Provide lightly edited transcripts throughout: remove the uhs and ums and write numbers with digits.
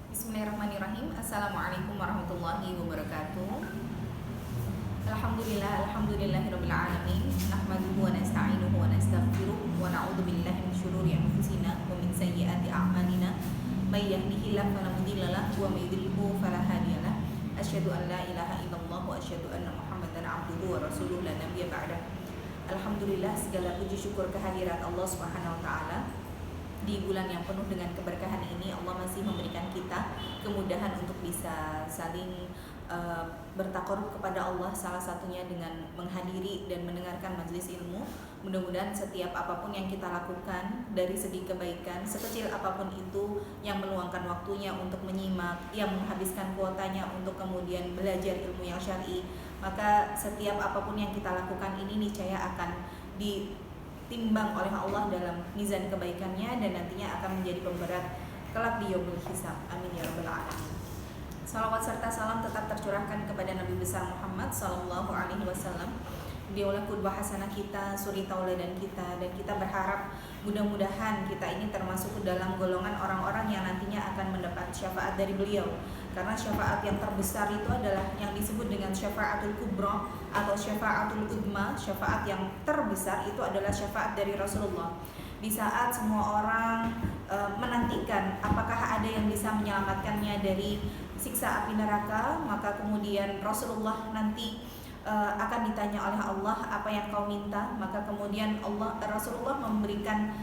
Bismillahirrahmanirrahim. Assalamualaikum warahmatullahi wabarakatuh. Alhamdulillahirabbil alamin. Nahmaduhu wa nasta'inuhu wa nastaghfiruh wa na'udzu billahi min syururi anfusina wa min sayyiati a'malina. May yahdihillahu fala mudilla lahu wa may yudlilhu fala hadiyalah. Asyhadu an la ilaha illallah wa asyhadu anna Muhammadan abduhu wa rasuluhu la nabiyya ba'dah. Alhamdulillah, segala puji syukur kehadirat Allah Subhanahu wa taala. Di bulan yang penuh dengan keberkahan ini, Allah masih memberikan kita kemudahan untuk bisa saling bertakarub kepada Allah, salah satunya dengan menghadiri dan mendengarkan majelis ilmu. Mudah-mudahan setiap apapun yang kita lakukan dari segi kebaikan, sekecil apapun itu, yang meluangkan waktunya untuk menyimak, yang menghabiskan kuotanya untuk kemudian belajar ilmu yang syar'i, maka setiap apapun yang kita lakukan ini niscaya akan ditimbang oleh Allah dalam mizan kebaikannya dan nantinya akan menjadi pemberat kelak di yaumul hisab. Amin ya rabbal alamin. Salawat serta salam tetap tercurahkan kepada Nabi besar Muhammad sallallahu alaihi wasallam. Dialah qudwah hasanah kita, suri tauladan kita, dan kita berharap mudah-mudahan kita ini termasuk dalam golongan orang-orang yang nantinya akan mendapat syafaat dari beliau. Karena syafaat yang terbesar itu adalah yang disebut dengan syafaatul kubra atau syafaatul udma. Syafaat yang terbesar itu adalah syafaat dari Rasulullah. Di saat semua orang menantikan apakah ada yang bisa menyelamatkannya dari siksa api neraka, maka kemudian Rasulullah nanti akan ditanya oleh Allah, apa yang kau minta? Maka kemudian Rasulullah memberikan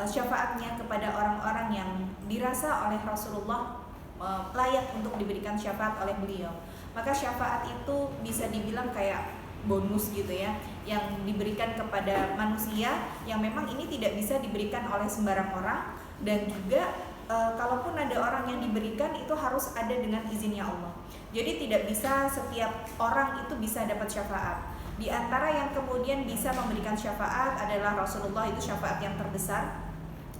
syafaatnya kepada orang-orang yang dirasa oleh Rasulullah layak untuk diberikan syafaat oleh beliau. Maka syafaat itu bisa dibilang kayak bonus gitu ya, yang diberikan kepada manusia yang memang ini tidak bisa diberikan oleh sembarang orang, dan juga kalaupun ada orang yang diberikan itu harus ada dengan izinnya Allah. Jadi tidak bisa setiap orang itu bisa dapat syafaat. Di antara yang kemudian bisa memberikan syafaat adalah Rasulullah, itu syafaat yang terbesar.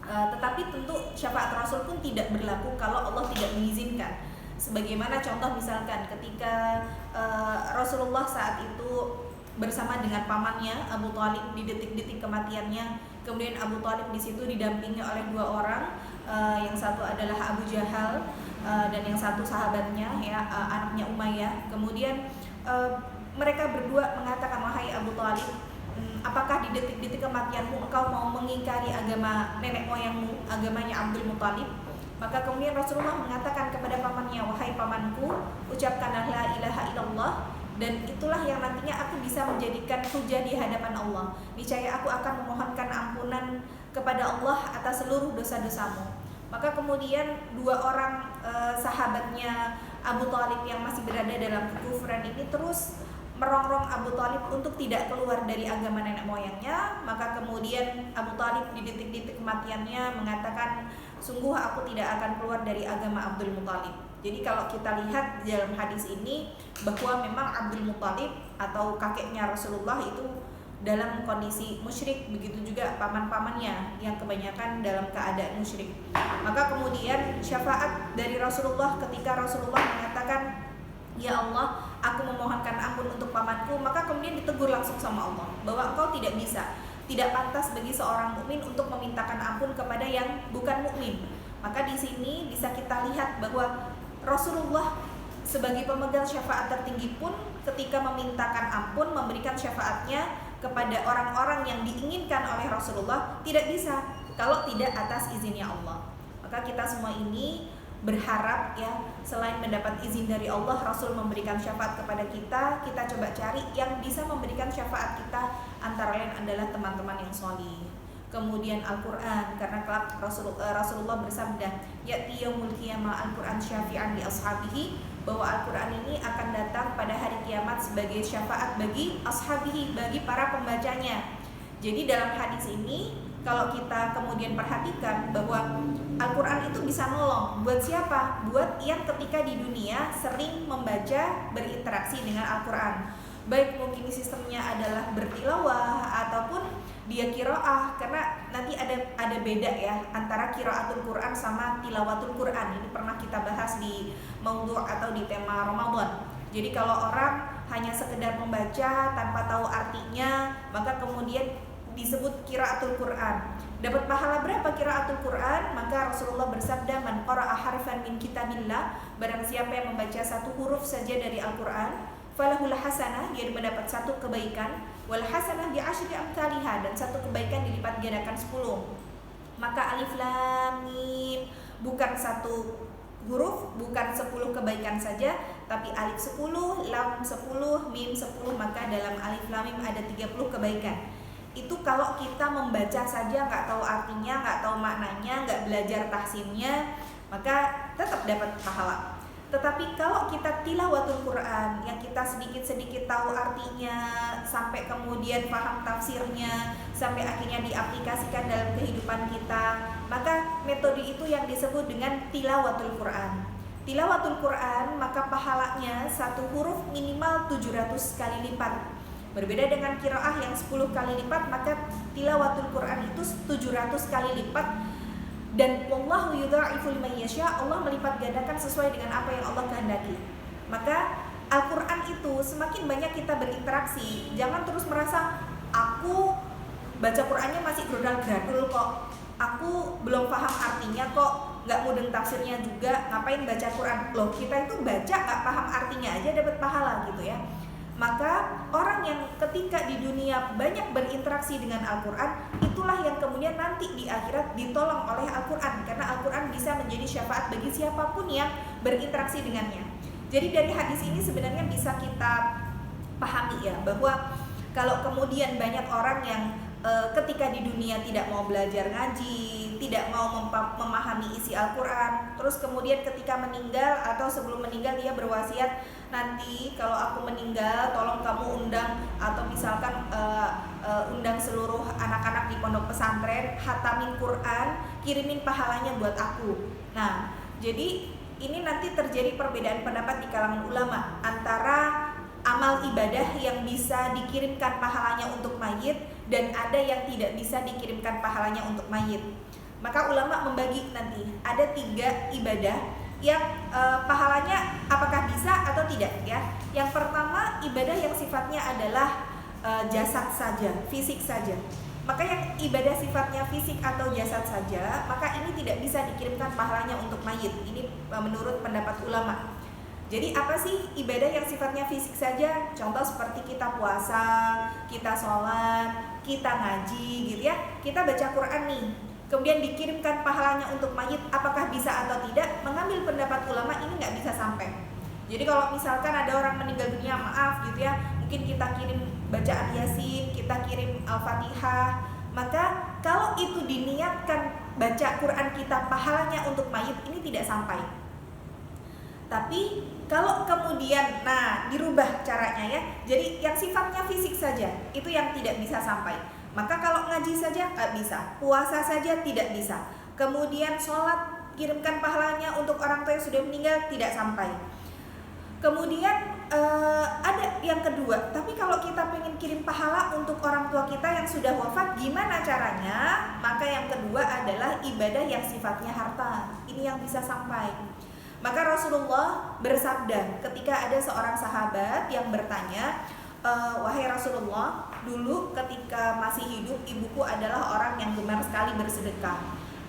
Tetapi tentu syafaat Rasul pun tidak berlaku kalau Allah tidak mengizinkan. Sebagaimana contoh misalkan ketika Rasulullah saat itu bersama dengan pamannya Abu Thalib di detik-detik kematiannya, kemudian Abu Thalib di situ didampingi oleh dua orang, yang satu adalah Abu Jahal dan yang satu sahabatnya ya, anaknya Umayyah. Kemudian mereka berdua mengatakan, wahai Abu Thalib, apakah di detik-detik kematianmu engkau mau mengingkari agama nenek moyangmu, agamanya Abdul Muthalib? Maka kemudian Rasulullah mengatakan kepada pamannya, wahai pamanku, ucapkanlah la ilaha illallah, dan itulah yang nantinya aku bisa menjadikan hujah di hadapan Allah. Niscaya aku akan memohonkan ampunan kepada Allah atas seluruh dosa-dosamu. Maka kemudian dua orang sahabatnya Abu Thalib yang masih berada dalam kekufuran ini terus merongrong Abu Thalib untuk tidak keluar dari agama nenek moyangnya. Maka kemudian Abu Thalib di detik-detik kematiannya mengatakan, sungguh aku tidak akan keluar dari agama Abdul Muthalib. Jadi kalau kita lihat dalam hadis ini bahwa memang Abdul Muthalib atau kakeknya Rasulullah itu dalam kondisi musyrik, begitu juga paman-pamannya yang kebanyakan dalam keadaan musyrik. Maka kemudian syafaat dari Rasulullah ketika Rasulullah mengatakan, ya Allah, aku memohonkan ampun untuk pamanku, maka kemudian ditegur langsung sama Allah bahwa engkau tidak bisa, tidak pantas bagi seorang mukmin untuk memintakan ampun kepada yang bukan mukmin. Maka di sini bisa kita lihat bahwa Rasulullah sebagai pemegang syafaat tertinggi pun ketika memintakan ampun, memberikan syafaatnya kepada orang-orang yang diinginkan oleh Rasulullah tidak bisa kalau tidak atas izinnya Allah. Maka kita semua ini berharap ya, selain mendapat izin dari Allah, Rasul memberikan syafaat kepada kita, kita coba cari yang bisa memberikan syafaat kita, antara lain adalah teman-teman yang sholih. Kemudian Al-Quran, karena kelak Rasulullah bersabda, ya'ti yaumul qiyamah Al-Quran syafi'an li ashabihi, bahwa Al-Quran ini akan datang pada hari kiamat sebagai syafaat bagi ashabihi, bagi para pembacanya. Jadi dalam hadis ini kalau kita kemudian perhatikan bahwa Al-Quran itu bisa nolong buat siapa? Buat yang ketika di dunia sering membaca, berinteraksi dengan Al-Quran. Baik mungkin sistemnya adalah bertilawah ataupun dia qiraah, karena nanti ada beda ya antara qiraatul Quran sama tilawatul Quran. Ini pernah kita bahas di maudhu' atau di tema Ramadan. Jadi kalau orang hanya sekedar membaca tanpa tahu artinya, maka kemudian disebut qiraatul Quran. Dapat pahala berapa qiraatul Quran? Maka Rasulullah bersabda, man qara'a harfan min kitabillah, barang siapa yang membaca satu huruf saja dari Al-Quran, falahul hasanah, dia mendapat satu kebaikan, wal hasanah bi asyri amsalihha, dan satu kebaikan dilipat gandakan 10. Maka alif lam mim bukan satu huruf, bukan 10 kebaikan saja, tapi alif 10, lam 10, mim 10, maka dalam alif lam mim ada 30 kebaikan. Itu kalau kita membaca saja, nggak tahu artinya, nggak tahu maknanya, nggak belajar tahsinnya, maka tetap dapat pahala. Tetapi kalau kita tilawatul Quran, yang kita sedikit-sedikit tahu artinya, sampai kemudian paham tafsirnya, sampai akhirnya diaplikasikan dalam kehidupan kita, maka metode itu yang disebut dengan tilawatul Quran. Tilawatul Quran, maka pahalanya satu huruf minimal 700 kali lipat. Berbeda dengan qiraah yang 10 kali lipat, maka tilawatul Quran itu 700 kali lipat. Dan wallahu yudha'ifu liman yasha, Allah melipat gandakan sesuai dengan apa yang Allah kehendaki. Maka Al-Quran itu semakin banyak kita berinteraksi, jangan terus merasa aku baca Qurannya masih gradul kok, aku belum paham artinya kok, nggak mudeng tafsirnya juga, ngapain baca Quran? Loh, kita itu baca nggak paham artinya aja dapat pahala gitu ya. Maka orang yang ketika di dunia banyak berinteraksi dengan Al-Quran, itulah yang kemudian nanti di akhirat ditolong oleh Al-Quran, karena Al-Quran bisa menjadi syafaat bagi siapapun yang berinteraksi dengannya. Jadi dari hadis ini sebenarnya bisa kita pahami ya, bahwa kalau kemudian banyak orang yang ketika di dunia tidak mau belajar ngaji, tidak mau memahami isi Al-Quran, terus kemudian ketika meninggal atau sebelum meninggal dia berwasiat, nanti kalau aku meninggal tolong kamu undang, atau misalkan undang seluruh anak-anak di pondok pesantren, khatamin Quran, kirimin pahalanya buat aku. Nah, jadi ini nanti terjadi perbedaan pendapat di kalangan ulama antara amal ibadah yang bisa dikirimkan pahalanya untuk mayit dan ada yang tidak bisa dikirimkan pahalanya untuk mayit. Maka ulama membagi nanti ada 3 ibadah yang pahalanya apakah bisa atau tidak ya. Yang pertama, ibadah yang sifatnya adalah jasad saja, fisik saja. Maka yang ibadah sifatnya fisik atau jasad saja, maka ini tidak bisa dikirimkan pahalanya untuk mayit. Ini menurut pendapat ulama. Jadi apa sih ibadah yang sifatnya fisik saja? Contoh seperti kita puasa, kita sholat, kita ngaji gitu ya. Kita baca Quran nih, kemudian dikirimkan pahalanya untuk mayit, apakah bisa atau tidak? Mengambil pendapat ulama ini nggak bisa sampai. Jadi kalau misalkan ada orang meninggal dunia, maaf gitu ya, mungkin kita kirim bacaan Yasin, kita kirim Al-Fatihah, maka kalau itu diniatkan baca Quran kita pahalanya untuk mayit, ini tidak sampai. Tapi kalau kemudian, dirubah caranya ya, jadi yang sifatnya fisik saja, itu yang tidak bisa sampai. Maka kalau ngaji saja nggak bisa, puasa saja tidak bisa. Kemudian sholat, kirimkan pahalanya untuk orang tua yang sudah meninggal, tidak sampai. Kemudian ada yang kedua, tapi kalau kita pengen kirim pahala untuk orang tua kita yang sudah wafat, gimana caranya? Maka yang kedua adalah ibadah yang sifatnya harta, ini yang bisa sampai. Maka Rasulullah bersabda ketika ada seorang sahabat yang bertanya, wahai Rasulullah, dulu ketika masih hidup ibuku adalah orang yang gemar sekali bersedekah.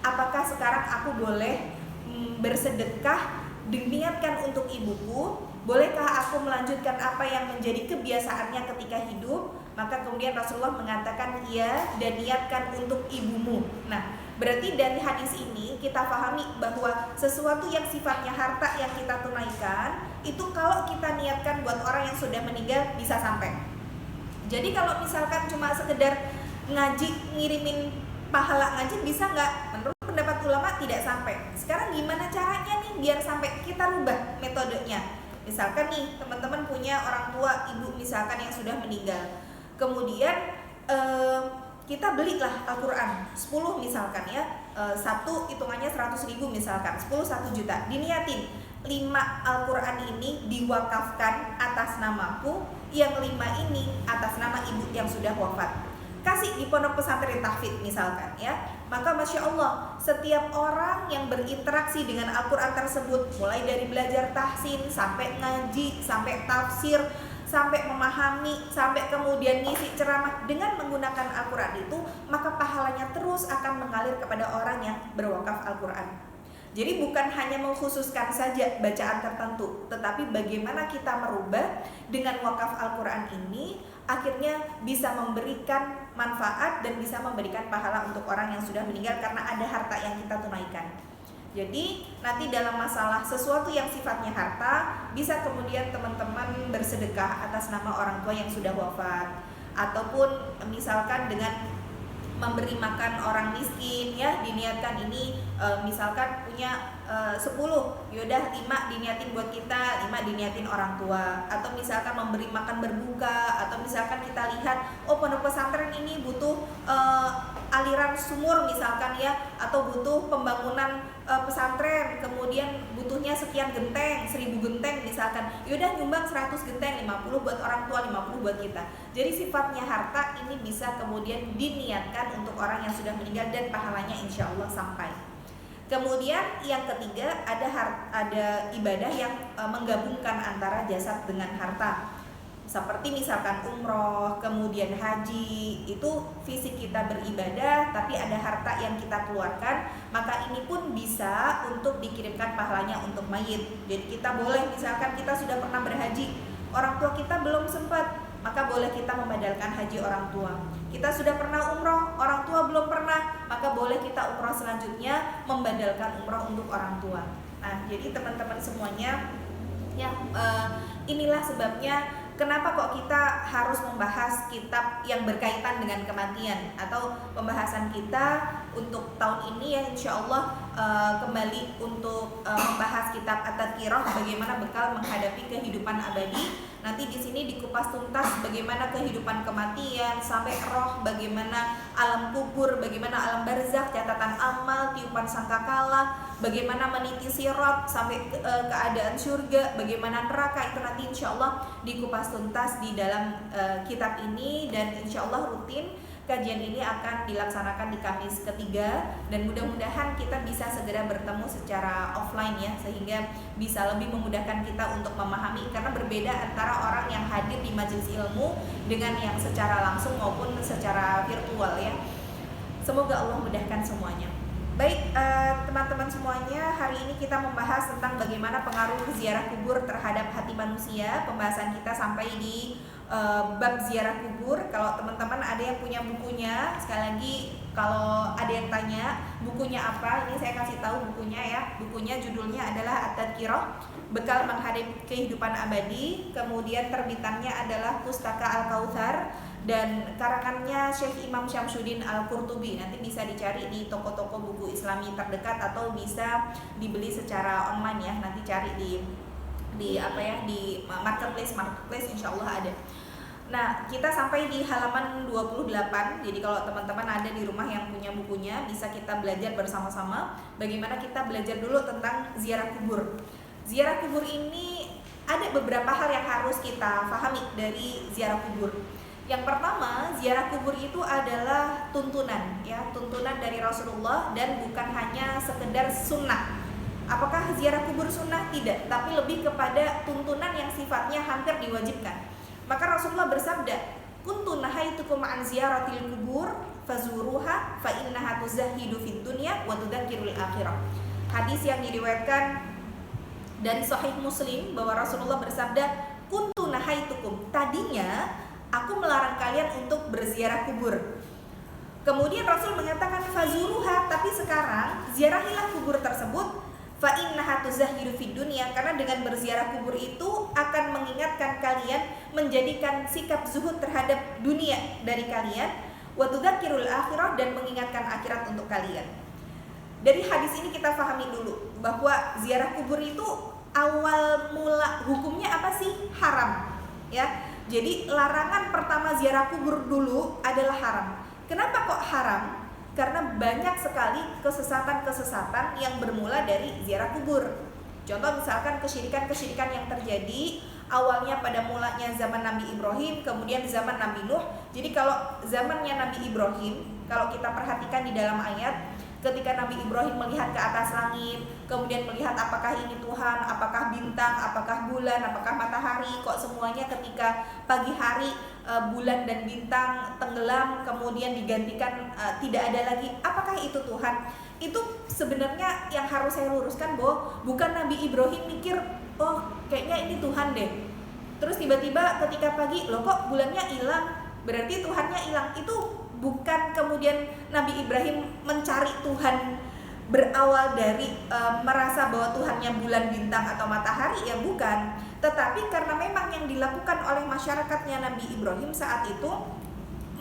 Apakah sekarang aku boleh bersedekah diniatkan untuk ibuku? Bolehkah aku melanjutkan apa yang menjadi kebiasaannya ketika hidup? Maka kemudian Rasulullah mengatakan iya, dan niatkan untuk ibumu. Nah, berarti dari hadis ini kita pahami bahwa sesuatu yang sifatnya harta yang kita tunaikan, itu kalau kita niatkan buat orang yang sudah meninggal bisa sampai. Jadi kalau misalkan cuma sekedar ngaji, ngirimin pahala ngaji, bisa nggak? Menurut pendapat ulama tidak sampai. Sekarang gimana caranya nih biar sampai? Kita rubah metodenya. Misalkan nih teman-teman punya orang tua, ibu misalkan yang sudah meninggal, kemudian kita belilah Al-Quran 10 misalkan ya, satu hitungannya 100.000 misalkan, 10 1 juta, diniatin 5 Al-Quran ini diwakafkan atas namaku, yang 5 ini atas nama ibu yang sudah wafat, kasih di pondok pesantren tahfidz misalkan ya. Maka Masya Allah, setiap orang yang berinteraksi dengan Al-Quran tersebut, mulai dari belajar tahsin, sampai ngaji, sampai tafsir, sampai memahami, sampai kemudian ngisi ceramah dengan menggunakan Al-Quran itu, maka pahalanya terus akan mengalir kepada orang yang berwakaf Al-Quran. Jadi bukan hanya mengkhususkan saja bacaan tertentu, tetapi bagaimana kita merubah dengan wakaf Al-Quran ini akhirnya bisa memberikan manfaat dan bisa memberikan pahala untuk orang yang sudah meninggal karena ada harta yang kita tunaikan. Jadi nanti dalam masalah sesuatu yang sifatnya harta, bisa kemudian teman-teman bersedekah atas nama orang tua yang sudah wafat, ataupun misalkan dengan memberi makan orang miskin, ya diniatkan ini misalkan punya 10, yaudah 5 diniatin buat kita, 5 diniatin orang tua. Atau misalkan memberi makan berbuka, atau misalkan kita lihat pondok pesantren ini butuh aliran sumur misalkan ya, atau butuh pembangunan pesantren, kemudian butuhnya sekian genteng, 1000 genteng misalkan, yaudah nyumbang 100 genteng, 50 buat orang tua, 50 buat kita. Jadi sifatnya harta ini bisa kemudian diniatkan untuk orang yang sudah meninggal dan pahalanya insya Allah sampai. Kemudian yang ketiga, ada ibadah yang menggabungkan antara jasad dengan harta. Seperti misalkan umroh, kemudian haji, itu fisik kita beribadah tapi ada harta yang kita keluarkan, maka ini pun bisa untuk dikirimkan pahalanya untuk mayit. Jadi kita boleh, misalkan kita sudah pernah berhaji, orang tua kita belum sempat, maka boleh kita membadalkan haji orang tua. Kita sudah pernah umroh, orang tua belum pernah, maka boleh kita umroh selanjutnya membadalkan umroh untuk orang tua. Nah, jadi teman-teman semuanya, ya inilah sebabnya kenapa kok kita harus membahas kitab yang berkaitan dengan kematian, atau pembahasan kita untuk tahun ini ya insya Allah kembali untuk membahas kitab At-Tadhkirah, bagaimana bekal menghadapi kehidupan abadi. Nanti di sini dikupas tuntas bagaimana kehidupan kematian sampai roh, bagaimana alam kubur, bagaimana alam barzakh, catatan amal, tiupan sangkakala, bagaimana meniti sirat sampai keadaan surga, bagaimana neraka, itu nanti insya Allah dikupas tuntas di dalam kitab ini. Dan insya Allah rutin kajian ini akan dilaksanakan di Kamis ketiga, dan mudah-mudahan kita bisa segera bertemu secara offline ya, sehingga bisa lebih memudahkan kita untuk memahami, karena berbeda antara orang yang hadir di majelis ilmu dengan yang secara langsung maupun secara virtual ya. Semoga Allah mudahkan semuanya. Baik teman-teman semuanya, hari ini kita membahas tentang bagaimana pengaruh ziarah kubur terhadap hati manusia. Pembahasan kita sampai di bab ziarah kubur. Kalau teman-teman ada yang punya bukunya, sekali lagi kalau ada yang tanya bukunya apa, ini saya kasih tahu bukunya ya. Bukunya judulnya adalah At-Tadhkirah, Bekal Menghadapi Kehidupan Abadi. Kemudian terbitannya adalah Pustaka Al-Kautsar, dan karangannya Syekh Imam Syamsuddin Al-Qurtubi. Nanti bisa dicari di toko-toko buku Islami terdekat atau bisa dibeli secara online ya. Nanti cari di apa ya, di marketplace insya Allah ada. Nah, kita sampai di halaman 28. Jadi kalau teman-teman ada di rumah yang punya bukunya, bisa kita belajar bersama-sama bagaimana kita belajar dulu tentang ziarah kubur. Ziarah kubur ini ada beberapa hal yang harus kita pahami dari ziarah kubur. Yang pertama, ziarah kubur itu adalah tuntunan ya, tuntunan dari Rasulullah, dan bukan hanya sekedar sunnah. Apakah ziarah kubur sunnah? Tidak, tapi lebih kepada tuntunan yang sifatnya hampir diwajibkan. Maka Rasulullah bersabda, kuntu nahaitukum an ziyaratil kubur fazuruha fa innaha tuzahidu fid dunya wa tudzakirul akhirah. Hadis yang diriwayatkan dari Sahih Muslim bahwa Rasulullah bersabda, kuntu nahaitukum, tadinya aku melarang kalian untuk berziarah kubur. Kemudian Rasul mengatakan fazuruha, tapi sekarang ziarahilah kubur tersebut, fa innaha tuzahidu fid dunya, karena dengan berziarah kubur itu akan mengingatkan kalian, menjadikan sikap zuhud terhadap dunia dari kalian, wa tudzakirul akhirah, dan mengingatkan akhirat untuk kalian. Dari hadis ini kita pahami dulu bahwa ziarah kubur itu awal mula hukumnya apa sih? Haram ya. Jadi larangan pertama ziarah kubur dulu adalah haram. Kenapa kok haram? Karena banyak sekali kesesatan-kesesatan yang bermula dari ziarah kubur. Contoh misalkan kesyirikan-kesyirikan yang terjadi awalnya pada mulanya zaman Nabi Ibrahim, kemudian zaman Nabi Nuh. Jadi kalau zamannya Nabi Ibrahim, kalau kita perhatikan di dalam ayat, Ketika Nabi Ibrahim melihat ke atas langit, kemudian melihat apakah ini Tuhan, apakah bintang, apakah bulan, apakah matahari, kok semuanya ketika pagi hari bulan dan bintang tenggelam kemudian digantikan tidak ada lagi, apakah itu Tuhan? Itu sebenarnya yang harus saya luruskan bahwa bukan Nabi Ibrahim mikir, oh kayaknya ini Tuhan deh, terus tiba-tiba ketika pagi, loh kok bulannya hilang, berarti Tuhannya hilang. Itu bukan kemudian Nabi Ibrahim mencari Tuhan berawal dari merasa bahwa Tuhannya bulan, bintang, atau matahari, ya bukan. Tetapi karena memang yang dilakukan oleh masyarakatnya Nabi Ibrahim saat itu,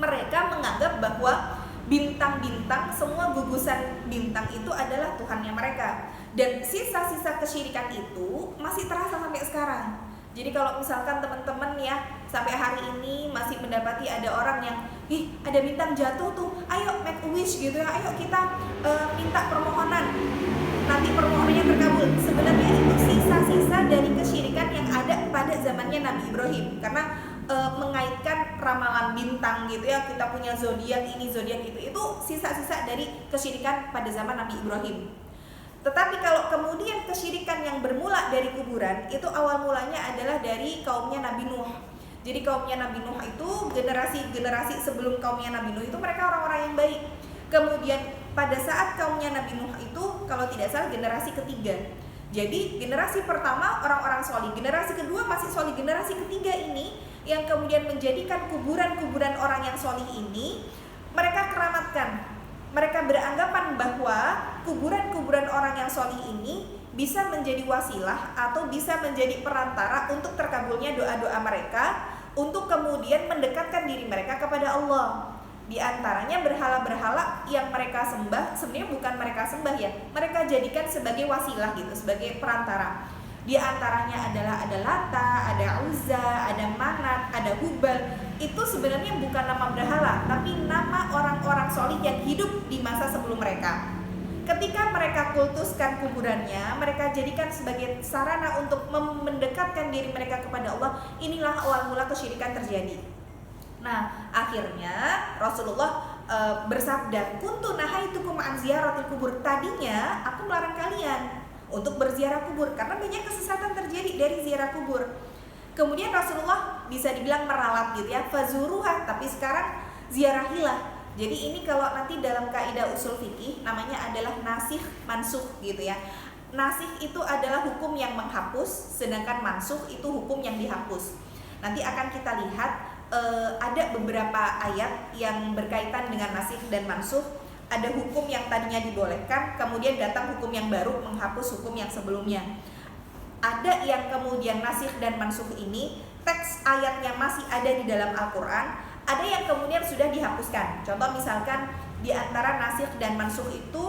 mereka menganggap bahwa bintang-bintang, semua gugusan bintang itu adalah Tuhannya mereka. Dan sisa-sisa kesyirikan itu masih terasa sampai sekarang. Jadi kalau misalkan teman-teman ya sampai hari ini masih mendapati ada orang yang ada bintang jatuh tuh, ayo make a wish gitu ya, ayo kita minta permohonan, nanti permohonannya terkabul. Sebenarnya itu sisa-sisa dari kesyirikan yang ada pada zamannya Nabi Ibrahim, karena mengaitkan ramalan bintang gitu ya, kita punya zodiak ini, zodiak itu sisa-sisa dari kesyirikan pada zaman Nabi Ibrahim. Tetapi kalau kemudian kesyirikan yang bermula dari kuburan, itu awal mulanya adalah dari kaumnya Nabi Nuh. Jadi kaumnya Nabi Nuh itu generasi sebelum kaumnya Nabi Nuh itu mereka orang-orang yang baik. Kemudian pada saat kaumnya Nabi Nuh itu kalau tidak salah generasi ketiga. Jadi generasi pertama orang-orang solih, generasi kedua masih solih, generasi ketiga ini yang kemudian menjadikan kuburan-kuburan orang yang solih ini mereka keramatkan. Mereka beranggapan bahwa kuburan-kuburan orang yang solih ini bisa menjadi wasilah atau bisa menjadi perantara untuk terkabulnya doa-doa mereka, untuk kemudian mendekatkan diri mereka kepada Allah. Di antaranya berhala-berhala yang mereka sembah, sebenarnya bukan mereka sembah ya, mereka jadikan sebagai wasilah gitu, sebagai perantara. Di antaranya adalah ada Lata, ada Uzza, ada Manat, ada Hubal. Itu sebenarnya bukan nama berhala, tapi nama orang-orang solih yang hidup di masa sebelum mereka. Ketika mereka kultuskan kuburannya, mereka jadikan sebagai sarana untuk mendekatkan diri mereka kepada Allah. Inilah awal mula kesyirikan terjadi. Nah, akhirnya Rasulullah bersabda, "Kuntu nahaitukum an ziyaratil kubur." Tadinya aku melarang kalian untuk berziarah kubur karena banyak kesesatan terjadi dari ziarah kubur. Kemudian Rasulullah bisa dibilang meralat gitu ya, fazuruha, tapi sekarang ziarahilah. Jadi ini kalau nanti dalam kaidah usul fikih namanya adalah nasikh mansukh gitu ya. Nasikh itu adalah hukum yang menghapus, sedangkan mansukh itu hukum yang dihapus. Nanti akan kita lihat ada beberapa ayat yang berkaitan dengan nasikh dan mansukh. Ada hukum yang tadinya dibolehkan, kemudian datang hukum yang baru menghapus hukum yang sebelumnya. Ada yang kemudian nasikh dan mansukh ini teks ayatnya masih ada di dalam Al-Quran, ada yang kemudian sudah dihapuskan. Contoh misalkan di antara nasikh dan mansukh itu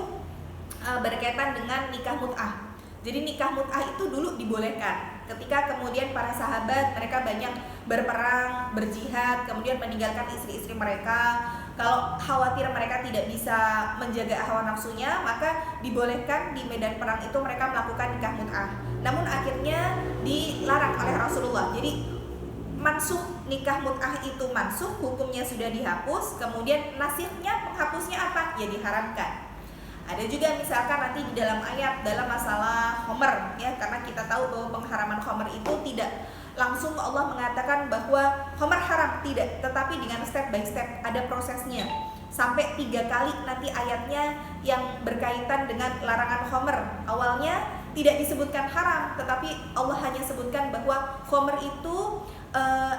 berkaitan dengan nikah mut'ah. Jadi nikah mut'ah itu dulu dibolehkan ketika kemudian para sahabat mereka banyak berperang, berjihad, kemudian meninggalkan istri-istri mereka. Kalau khawatir mereka tidak bisa menjaga hawa nafsunya, maka dibolehkan di medan perang itu mereka melakukan nikah mut'ah. Namun akhirnya dilarang oleh Rasulullah. Jadi mansukh nikah mut'ah itu mansukh, hukumnya sudah dihapus. Kemudian nasikhnya, penghapusnya apa? Ya diharamkan. Ada juga misalkan nanti di dalam ayat dalam masalah khomer ya, karena kita tahu bahwa pengharaman khomer itu tidak langsung Allah mengatakan bahwa khomer haram, tidak, tetapi dengan step by step, ada prosesnya. Sampai 3 kali nanti ayatnya yang berkaitan dengan larangan khomer. Awalnya tidak disebutkan haram, tetapi Allah hanya sebutkan bahwa khomer itu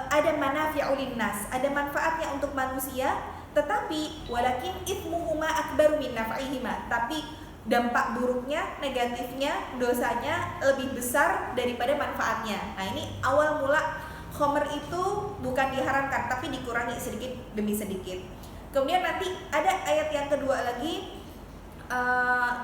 ada manafi'ul linnas, ada manfaatnya untuk manusia, tetapi walakin ithmuhuma akbaru min naf'ihima, tapi dampak buruknya, negatifnya, dosanya lebih besar daripada manfaatnya. Nah, ini awal mula khomer itu bukan diharamkan, tapi dikurangi sedikit demi sedikit. Kemudian nanti ada ayat yang kedua lagi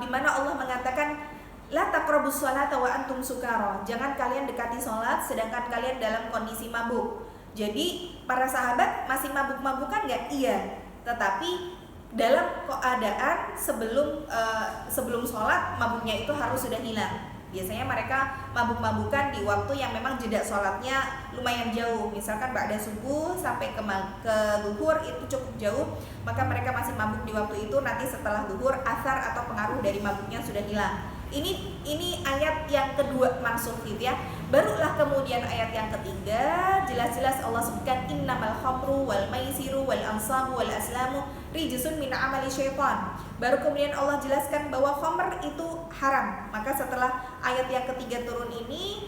di mana Allah mengatakan la taqrabus sholata wa antum sukara. Jangan kalian dekati sholat sedangkan kalian dalam kondisi mabuk. Jadi para sahabat masih mabuk-mabukan nggak? Iya. Tetapi dalam keadaan sebelum sholat mabuknya itu harus sudah hilang. Biasanya mereka mabuk-mabukan di waktu yang memang jeda sholatnya lumayan jauh. Misalkan ba'da subuh sampai ke zuhur itu cukup jauh, maka mereka masih mabuk di waktu itu. Nanti setelah zuhur, asar atau pengaruh dari mabuknya sudah hilang. Ini ayat yang kedua maksud gitu ya. Barulah kemudian ayat yang ketiga, jelas-jelas Allah sebutkan innamal khamru wal maisiru wal ansabu wal aslamu rijsun min amali syaitan. Baru kemudian Allah jelaskan bahwa khamr itu haram. Maka setelah ayat yang ketiga turun ini,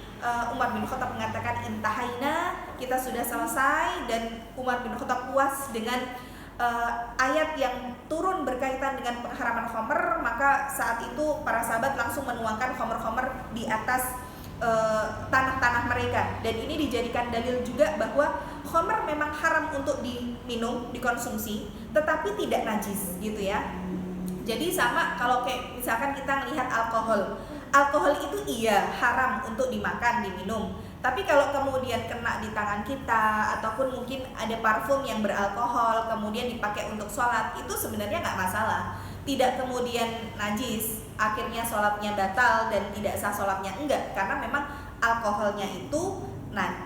Umar bin Khattab mengatakan intahaina, kita sudah selesai. Dan Umar bin Khattab puas dengan ayat yang turun berkaitan dengan pengharaman khamr. Maka saat itu para sahabat langsung menuangkan khamr-khamr di atas tanah-tanah mereka. Dan ini dijadikan dalil juga bahwa khamr memang haram untuk diminum, dikonsumsi, tetapi tidak najis gitu ya. Jadi sama kalau kayak misalkan kita melihat alkohol itu iya haram untuk dimakan, diminum. Tapi kalau kemudian kena di tangan kita, ataupun mungkin ada parfum yang beralkohol kemudian dipakai untuk sholat, itu sebenarnya nggak masalah. Tidak kemudian najis, akhirnya sholatnya batal dan tidak sah sholatnya, enggak. Karena memang alkoholnya itu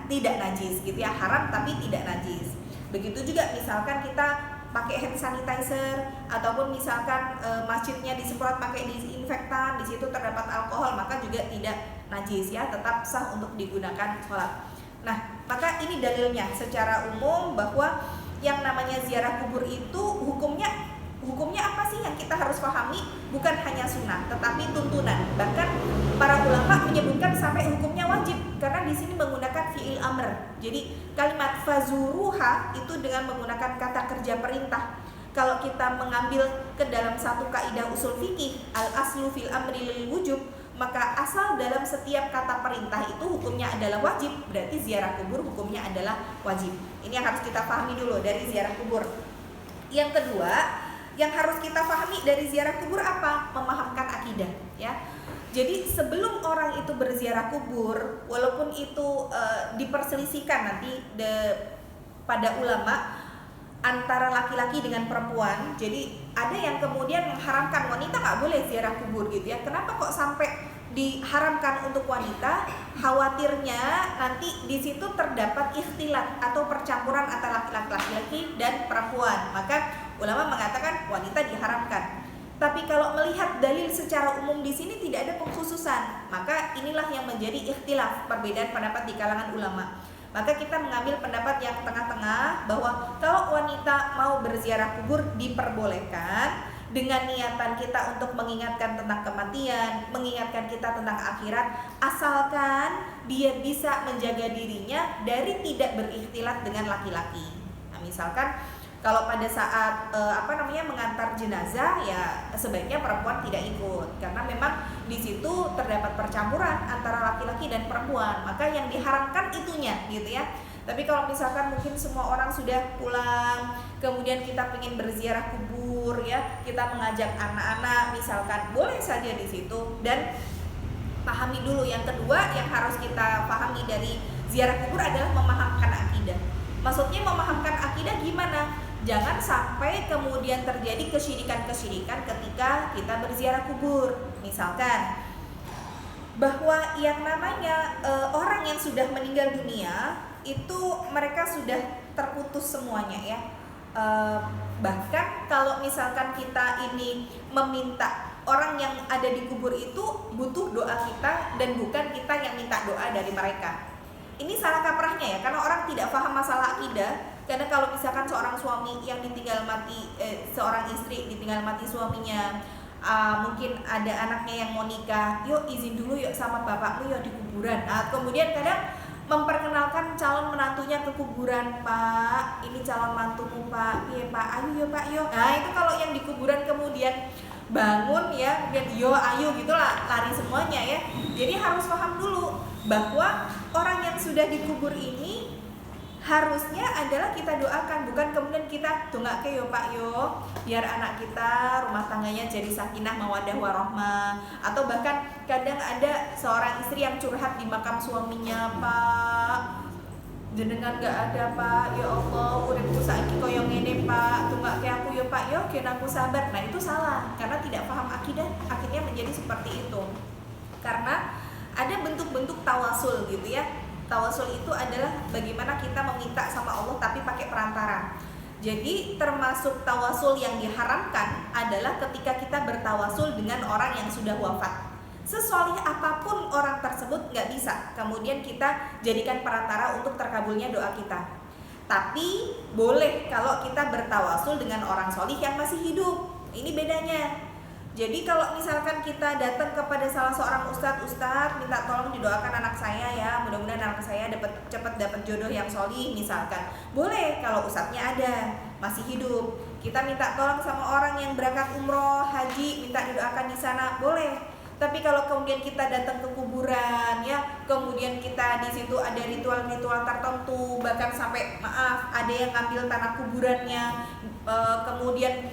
tidak najis gitu ya, haram tapi tidak najis. Begitu juga misalkan kita pakai hand sanitizer, ataupun misalkan masjidnya disemprot pakai disinfektan, di situ terdapat alkohol, maka juga tidak najis ya, tetap sah untuk digunakan sholat. Nah, maka ini dalilnya secara umum bahwa yang namanya ziarah kubur itu hukumnya apa sih yang kita harus pahami? Bukan hanya sunnah, tetapi tuntunan. Bahkan para ulama menyebutkan sampai hukumnya wajib, karena di sini menggunakan fi'il amr. Jadi kalimat fazuruha itu dengan menggunakan kata kerja perintah. Kalau kita mengambil ke dalam satu kaidah usul fikih, al aslu fil amri lil wujub, maka asal dalam setiap kata perintah itu hukumnya adalah wajib, berarti ziarah kubur hukumnya adalah wajib. Ini yang harus kita pahami dulu dari ziarah kubur. Yang kedua, yang harus kita pahami dari ziarah kubur apa? Memahamkan akidah ya. Jadi sebelum orang itu berziarah kubur, walaupun itu diperselisihkan nanti pada ulama antara laki-laki dengan perempuan. Jadi ada yang kemudian mengharamkan wanita nggak boleh ziarah kubur gitu ya. Kenapa kok sampai diharamkan untuk wanita? Khawatirnya nanti di situ terdapat ikhtilat atau percampuran antara laki-laki dan perempuan. Maka ulama mengatakan wanita diharamkan. Tapi kalau melihat dalil secara umum di sini tidak ada pengkhususan, maka inilah yang menjadi ikhtilaf, perbedaan pendapat di kalangan ulama. Maka kita mengambil pendapat yang tengah-tengah bahwa kalau wanita mau berziarah kubur diperbolehkan dengan niatan kita untuk mengingatkan tentang kematian, mengingatkan kita tentang akhirat, asalkan dia bisa menjaga dirinya dari tidak berikhtilat dengan laki-laki. Nah, misalkan kalau pada saat mengantar jenazah, ya sebaiknya perempuan tidak ikut, karena memang di situ terdapat percampuran antara laki-laki dan perempuan, maka yang diharamkan itunya gitu ya. Tapi kalau misalkan mungkin semua orang sudah pulang, kemudian kita ingin berziarah kubur ya, kita mengajak anak-anak misalkan, boleh saja di situ. Dan pahami dulu yang kedua yang harus kita pahami dari ziarah kubur adalah memahamkan akidah. Maksudnya memahamkan akidah gimana? Jangan sampai kemudian terjadi kesyirikan-kesyirikan ketika kita berziarah kubur. Misalkan bahwa yang namanya orang yang sudah meninggal dunia itu mereka sudah terputus semuanya ya. Bahkan kalau misalkan kita ini meminta, orang yang ada di kubur itu butuh doa kita dan bukan kita yang minta doa dari mereka. Ini salah kaprahnya ya, karena orang tidak paham masalah akidah. Karena kalau misalkan seorang suami yang ditinggal mati, seorang istri ditinggal mati suaminya, mungkin ada anaknya yang mau nikah, yuk izin dulu yuk sama bapakmu yuk di kuburan. Kemudian kadang memperkenalkan calon menantunya ke kuburan, Pak, ini calon mantumu Pak, iya Pak, ayo yuk Pak yuk. Nah itu kalau yang di kuburan kemudian bangun ya, kemudian yo ayo gitulah, lari semuanya ya. Jadi harus paham dulu bahwa orang yang sudah dikubur ini harusnya adalah kita doakan, bukan kemudian kita dongake yo Pak yo, biar anak kita rumah tangganya jadi sakinah mawaddah warahmah. Atau bahkan kadang ada seorang istri yang curhat di makam suaminya, Pak, jenengan gak ada Pak, ya Allah uripku saiki koyo ngene Pak, tunggake aku yo Pak yo, gen aku sabar. Nah itu salah, karena tidak paham akidah, akhirnya menjadi seperti itu. Karena ada bentuk-bentuk tawasul gitu ya. Tawasul itu adalah bagaimana kita meminta sama Allah tapi pakai perantara. Jadi termasuk tawasul yang diharamkan adalah ketika kita bertawasul dengan orang yang sudah wafat. Sesolih apapun orang tersebut nggak bisa kemudian kita jadikan perantara untuk terkabulnya doa kita. Tapi boleh kalau kita bertawasul dengan orang solih yang masih hidup. Ini bedanya. Jadi kalau misalkan kita datang kepada salah seorang ustadz, minta tolong didoakan anak saya ya, mudah-mudahan anak saya cepat dapat jodoh yang solih misalkan. Boleh kalau ustadznya ada, masih hidup. Kita minta tolong sama orang yang berangkat umroh, haji, minta didoakan di sana, boleh. Tapi kalau kemudian kita datang ke kuburan ya, kemudian kita di situ ada ritual-ritual tertentu, bahkan sampai ada yang ngambil tanah kuburannya, kemudian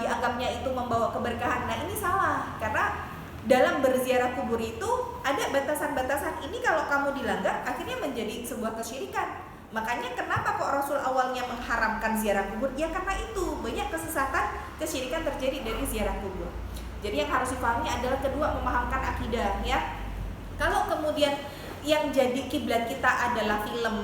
dianggapnya itu membawa keberkahan. Nah ini salah, karena dalam berziarah kubur itu ada batasan-batasan. Ini kalau kamu dilanggar akhirnya menjadi sebuah kesyirikan. Makanya kenapa kok Rasul awalnya mengharamkan ziarah kubur? Ya karena itu banyak kesesatan, kesyirikan terjadi dari ziarah kubur. Jadi yang harus dipahami adalah kedua, memahamkan akidah ya. Kalau kemudian yang jadi kiblat kita adalah film,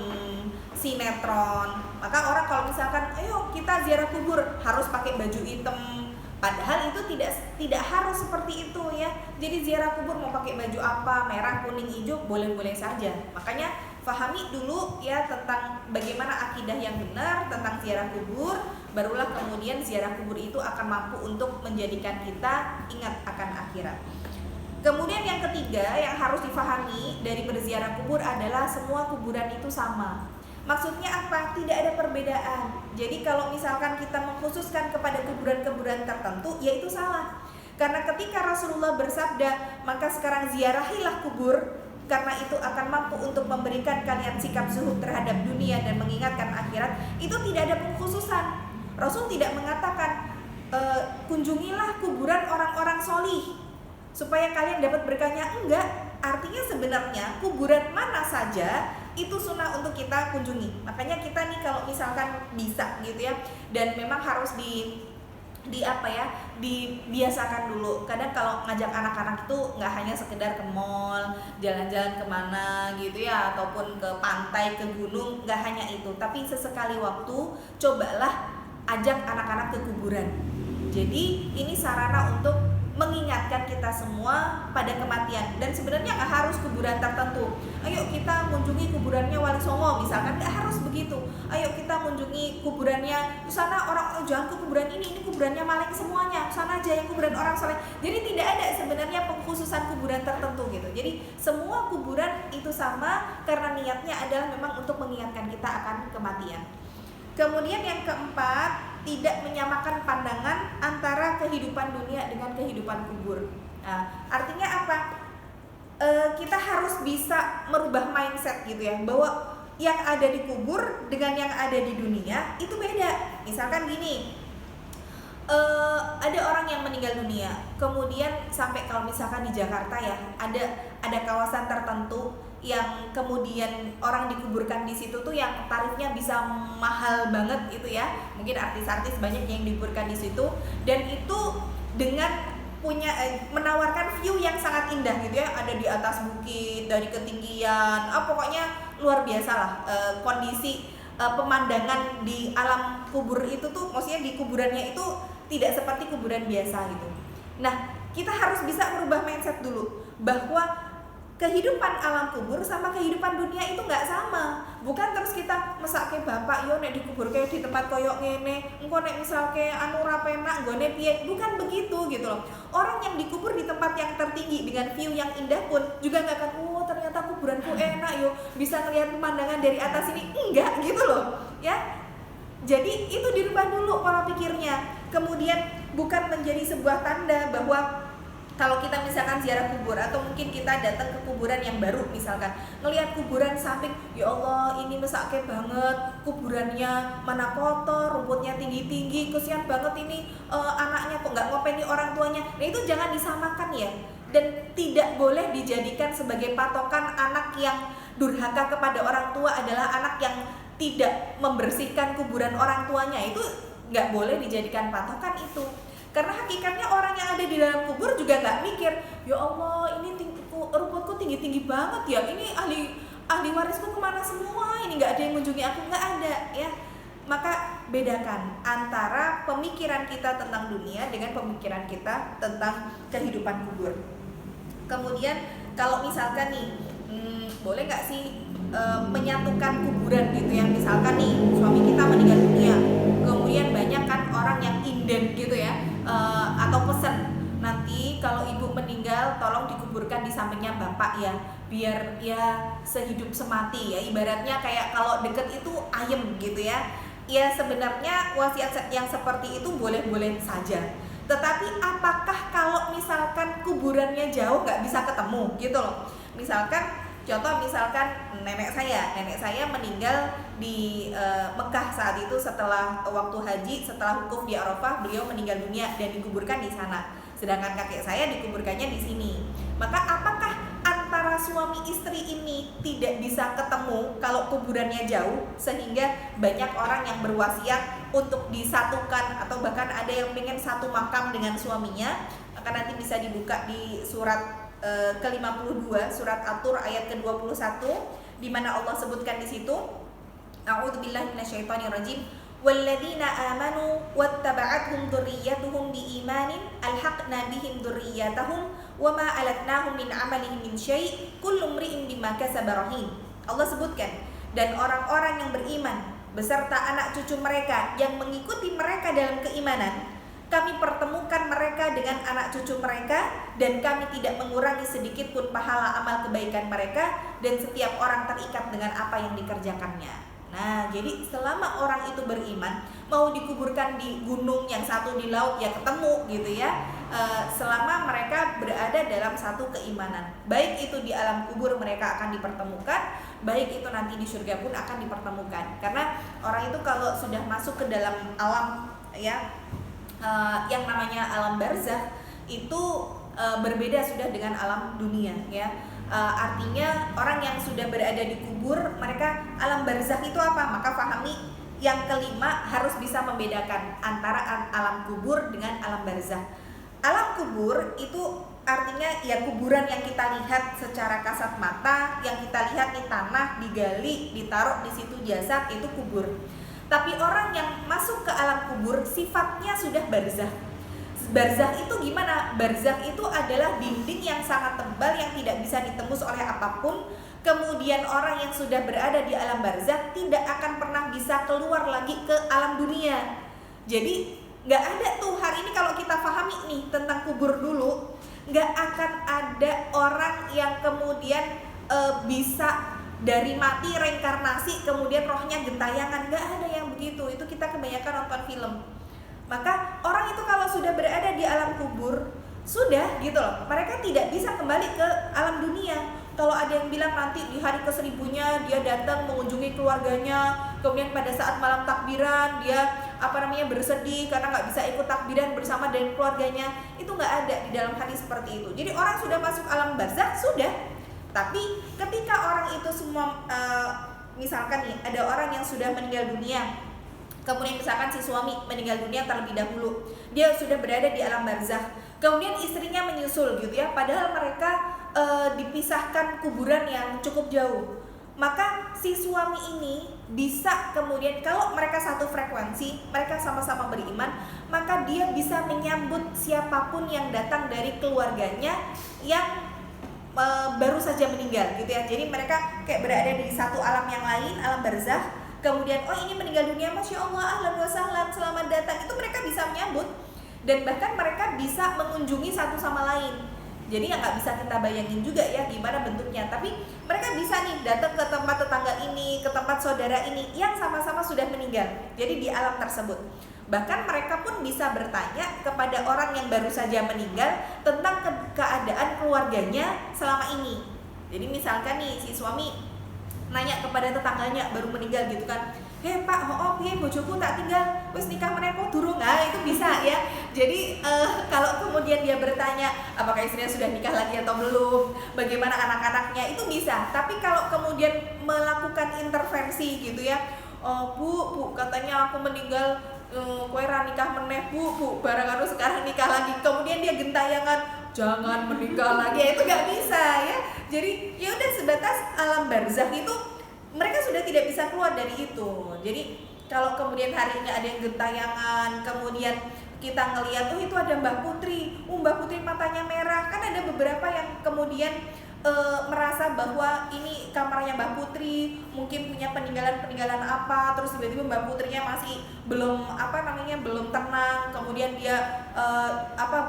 sinetron, maka orang kalau misalkan ayo kita ziarah kubur harus pakai baju hitam, padahal itu tidak harus seperti itu ya. Jadi ziarah kubur mau pakai baju apa, merah, kuning, hijau, boleh-boleh saja. Makanya pahami dulu ya tentang bagaimana akidah yang benar tentang ziarah kubur, barulah kemudian ziarah kubur itu akan mampu untuk menjadikan kita ingat akan akhirat. Kemudian yang ketiga yang harus difahami dari berziarah kubur adalah semua kuburan itu sama. Maksudnya apa? Tidak ada perbedaan. Jadi kalau misalkan kita mengkhususkan kepada kuburan-kuburan tertentu, ya itu salah. Karena ketika Rasulullah bersabda, maka sekarang ziarahilah kubur, karena itu akan mampu untuk memberikan kalian sikap zuhud terhadap dunia dan mengingatkan akhirat. Itu tidak ada pengkhususan. Rasul tidak mengatakan kunjungilah kuburan orang-orang solih supaya kalian dapat berkahnya. Enggak, artinya sebenarnya kuburan mana saja itu sunnah untuk kita kunjungi. Makanya kita nih kalau misalkan bisa gitu ya, dan memang harus dibiasakan dulu. Kadang kalau ngajak anak-anak itu nggak hanya sekedar ke mall, jalan-jalan kemana gitu ya, ataupun ke pantai, ke gunung, nggak hanya itu. Tapi sesekali waktu cobalah ajak anak-anak ke kuburan. Jadi ini sarana untuk mengingatkan kita semua pada kematian. Dan sebenarnya nggak harus kuburan tertentu. Ayo kita mengunjungi kuburannya Wali Songo misalkan, nggak harus begitu. Ayo kita mengunjungi kuburannya sana orang, jangan ke kuburan ini kuburannya Maling semuanya, sana aja yang kuburan orang soleh. Jadi tidak ada sebenarnya pengkhususan kuburan tertentu gitu. Jadi semua kuburan itu sama karena niatnya adalah memang untuk mengingatkan kita akan kematian. Kemudian yang keempat, tidak menyamakan pandangan antara kehidupan dunia dengan kehidupan kubur. Nah, artinya apa? Kita harus bisa merubah mindset gitu ya, bahwa yang ada di kubur dengan yang ada di dunia itu beda. Misalkan gini, ada orang yang meninggal dunia, kemudian sampai kalau misalkan di Jakarta ya, ada kawasan tertentu yang kemudian orang dikuburkan di situ tuh yang tarifnya bisa mahal banget gitu ya. Mungkin artis-artis banyak yang dikuburkan di situ, dan itu dengan punya menawarkan view yang sangat indah gitu ya, ada di atas bukit dari ketinggian, pokoknya luar biasa lah kondisi pemandangan di alam kubur itu tuh, maksudnya di kuburannya itu tidak seperti kuburan biasa gitu. Nah, kita harus bisa merubah mindset dulu bahwa kehidupan alam kubur sama kehidupan dunia itu nggak sama. Bukan terus kita mesake bapak yo nek dikubur kayak di tempat koyok ngene, engko nek misalke anu ra penak nggone piye. Bukan begitu gitu loh. Orang yang dikubur di tempat yang tertinggi dengan view yang indah pun juga nggak akan, ternyata kuburanku enak yo, bisa ngelihat pemandangan dari atas ini. Enggak gitu loh ya. Jadi itu dirubah dulu pola pikirnya. Kemudian bukan menjadi sebuah tanda bahwa kalau kita misalkan ziarah kubur atau mungkin kita datang ke kuburan yang baru misalkan, ngelihat kuburan samping, ya Allah ini mesake banget kuburannya, mana kotor, rumputnya tinggi-tinggi, kesian banget ini anaknya kok nggak ngopeni orang tuanya. Nah itu jangan disamakan ya, dan tidak boleh dijadikan sebagai patokan anak yang durhaka kepada orang tua adalah anak yang tidak membersihkan kuburan orang tuanya. Itu nggak boleh dijadikan patokan itu. Karena hakikatnya orang yang ada di dalam kubur juga nggak mikir, ya Allah ini rumputku tinggi-tinggi banget ya, ini ahli warisku kemana semua, ini nggak ada yang mengunjungi aku, nggak ada ya. Maka bedakan antara pemikiran kita tentang dunia dengan pemikiran kita tentang kehidupan kubur. Kemudian kalau misalkan nih, boleh nggak sih menyatukan kuburan gitu ya, misalkan nih suami kita meninggal dunia, kemudian banyak kan orang yang inden gitu ya, atau pesen nanti kalau ibu meninggal tolong dikuburkan di sampingnya bapak ya, biar ya sehidup semati ya, ibaratnya kayak kalau deket itu ayem gitu ya. Ya sebenarnya wasiat yang seperti itu boleh-boleh saja, tetapi apakah kalau misalkan kuburannya jauh nggak bisa ketemu gitu loh. Contoh misalkan nenek saya meninggal di Mekah saat itu, setelah waktu haji, setelah wukuf di Arafah, beliau meninggal dunia dan dikuburkan di sana. Sedangkan kakek saya dikuburkannya di sini. Maka apakah antara suami istri ini tidak bisa ketemu kalau kuburannya jauh, sehingga banyak orang yang berwasiat untuk disatukan, atau bahkan ada yang pengen satu makam dengan suaminya? Maka nanti bisa dibuka di surat ke-52, surat At-Tur ayat ke-21, di mana Allah sebutkan di situ, a'udzubillahi minasyaitonirrajim, walladzina amanu wattaba'athum dzurriyyatuhum biimanin alhaqna bihim dzurriyyatahum wama alatnahum min amalihim min syai' kullu imri'in bima kasaba rahin. Allah sebutkan, dan orang-orang yang beriman beserta anak cucu mereka yang mengikuti mereka dalam keimanan, kami pertemukan mereka dengan anak cucu mereka, dan kami tidak mengurangi sedikit pun pahala amal kebaikan mereka, dan setiap orang terikat dengan apa yang dikerjakannya. Nah, jadi selama orang itu beriman, mau dikuburkan di gunung, yang satu di laut, ya ketemu gitu ya. Selama mereka berada dalam satu keimanan, baik itu di alam kubur mereka akan dipertemukan, baik itu nanti di surga pun akan dipertemukan. Karena orang itu kalau sudah masuk ke dalam alam ya, yang namanya alam barzakh itu berbeda sudah dengan alam dunia ya. Artinya orang yang sudah berada di kubur, mereka alam barzakh itu apa? Maka pahami yang kelima, harus bisa membedakan antara alam kubur dengan alam barzakh. Alam kubur itu artinya ya kuburan yang kita lihat secara kasat mata, yang kita lihat di tanah, digali, ditaruh di situ jasad, itu kubur. Tapi orang yang masuk ke alam kubur sifatnya sudah barzakh. Barzakh itu gimana? Barzakh itu adalah dinding yang sangat tebal yang tidak bisa ditembus oleh apapun. Kemudian orang yang sudah berada di alam barzakh tidak akan pernah bisa keluar lagi ke alam dunia. Jadi nggak ada tuh, hari ini kalau kita pahami nih tentang kubur dulu, nggak akan ada orang yang kemudian bisa dari mati reinkarnasi kemudian rohnya gentayangan, nggak ada yang begitu. Itu kita kebanyakan nonton film. Maka orang itu kalau sudah berada di alam kubur, sudah gitu loh, mereka tidak bisa kembali ke alam dunia. Kalau ada yang bilang nanti di hari ke-1000-nya dia datang mengunjungi keluarganya, kemudian pada saat malam takbiran dia bersedih karena nggak bisa ikut takbiran bersama dengan keluarganya, itu nggak ada di dalam hadis seperti itu. Jadi orang sudah masuk alam barzakh sudah. Tapi ketika orang itu semua misalkan nih ada orang yang sudah meninggal dunia, kemudian misalkan si suami meninggal dunia terlebih dahulu, dia sudah berada di alam barzakh, kemudian istrinya menyusul gitu ya, padahal mereka dipisahkan kuburan yang cukup jauh. Maka si suami ini bisa kemudian, kalau mereka satu frekuensi, mereka sama-sama beriman, maka dia bisa menyambut siapapun yang datang dari keluarganya yang baru saja meninggal gitu ya. Jadi mereka kayak berada di satu alam yang lain, alam barzakh. Kemudian oh ini meninggal dunia, Masya Allah, ahlan wa sahlan, selamat datang. Itu mereka bisa menyambut, dan bahkan mereka bisa mengunjungi satu sama lain. Jadi ya nggak bisa kita bayangin juga ya gimana bentuknya. Tapi mereka bisa nih datang ke tempat tetangga ini, ke tempat saudara ini yang sama-sama sudah meninggal. Jadi di alam tersebut. Bahkan mereka pun bisa bertanya kepada orang yang baru saja meninggal tentang keadaan keluarganya selama ini. Jadi misalkan nih si suami nanya kepada tetangganya baru meninggal gitu kan, "Hei Pak, bojoku tak tinggal, wis nikah meneh kok durung?" Nah, itu bisa ya. Jadi kalau kemudian dia bertanya apakah istrinya sudah nikah lagi atau belum, bagaimana anak-anaknya, itu bisa. Tapi kalau kemudian melakukan intervensi gitu ya, "Oh bu, katanya aku meninggal, kowe ra nikah meneh bu, barang anu sekarang nikah lagi." Kemudian dia gentayangan, jangan menikah lagi, ya itu nggak bisa ya. Jadi ya udah sebatas alam barzakh itu mereka sudah tidak bisa keluar dari itu. Jadi kalau kemudian hari ini ada yang gentayangan, kemudian kita ngelihat itu ada Mbak Putri, Mbak Putri matanya merah, kan ada beberapa yang kemudian merasa bahwa ini kamarnya Mbak Putri, mungkin punya peninggalan apa, terus tiba-tiba Mbak Putrinya masih belum belum tenang, kemudian dia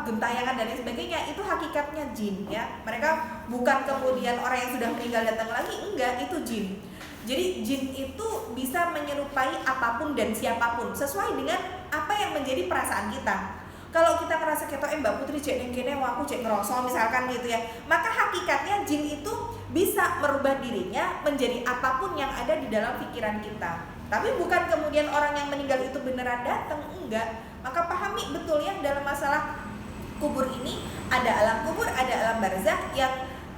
gentayangan dan lain sebagainya. Itu hakikatnya jin ya. Mereka bukan kemudian orang yang sudah meninggal datang lagi, enggak, itu jin. Jadi jin itu bisa menyerupai apapun dan siapapun sesuai dengan apa yang menjadi perasaan kita. Kalau kita ngerasa ketoke Mbak Putri cek ning kene aku cek ngerasa misalkan gitu ya, maka hakikatnya jin itu bisa merubah dirinya menjadi apapun yang ada di dalam pikiran kita. Tapi bukan kemudian orang yang meninggal itu beneran datang, enggak. Maka pahami betul ya dalam masalah kubur ini ada alam kubur, ada alam barzakh, yang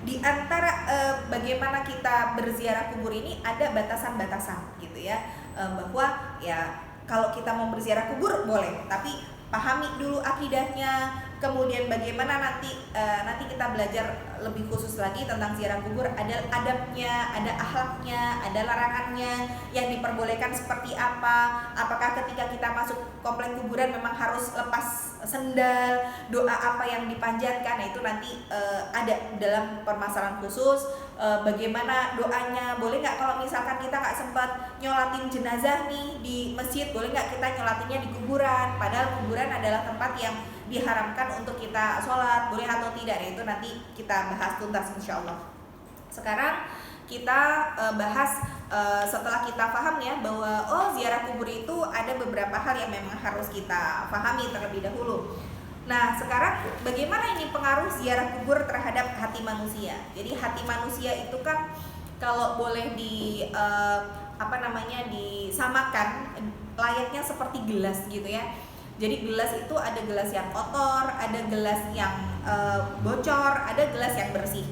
di antara bagaimana kita berziarah kubur ini ada batasan-batasan gitu ya, bahwa ya kalau kita mau berziarah kubur boleh, tapi pahami dulu akidahnya, kemudian bagaimana nanti kita belajar lebih khusus lagi tentang ziarah kubur, ada adabnya, ada akhlaknya, ada larangannya, yang diperbolehkan seperti apa, apakah ketika kita masuk komplek kuburan memang harus lepas sendal, doa apa yang dipanjatkan, nah itu nanti ada dalam permasalahan khusus. Bagaimana doanya, boleh nggak kalau misalkan kita nggak sempat nyolatin jenazah nih di masjid, boleh nggak kita nyolatinnya di kuburan, padahal kuburan adalah tempat yang diharamkan untuk kita sholat, boleh atau tidak, nah itu nanti kita bahas tuntas insya Allah. Sekarang kita bahas setelah kita paham ya bahwa ziarah kubur itu ada beberapa hal yang memang harus kita pahami terlebih dahulu. Nah sekarang bagaimana ini pengaruh ziarah kubur terhadap hati manusia. Jadi hati manusia itu kan kalau boleh disamakan layaknya seperti gelas gitu ya. Jadi gelas itu ada gelas yang kotor, ada gelas yang bocor, ada gelas yang bersih.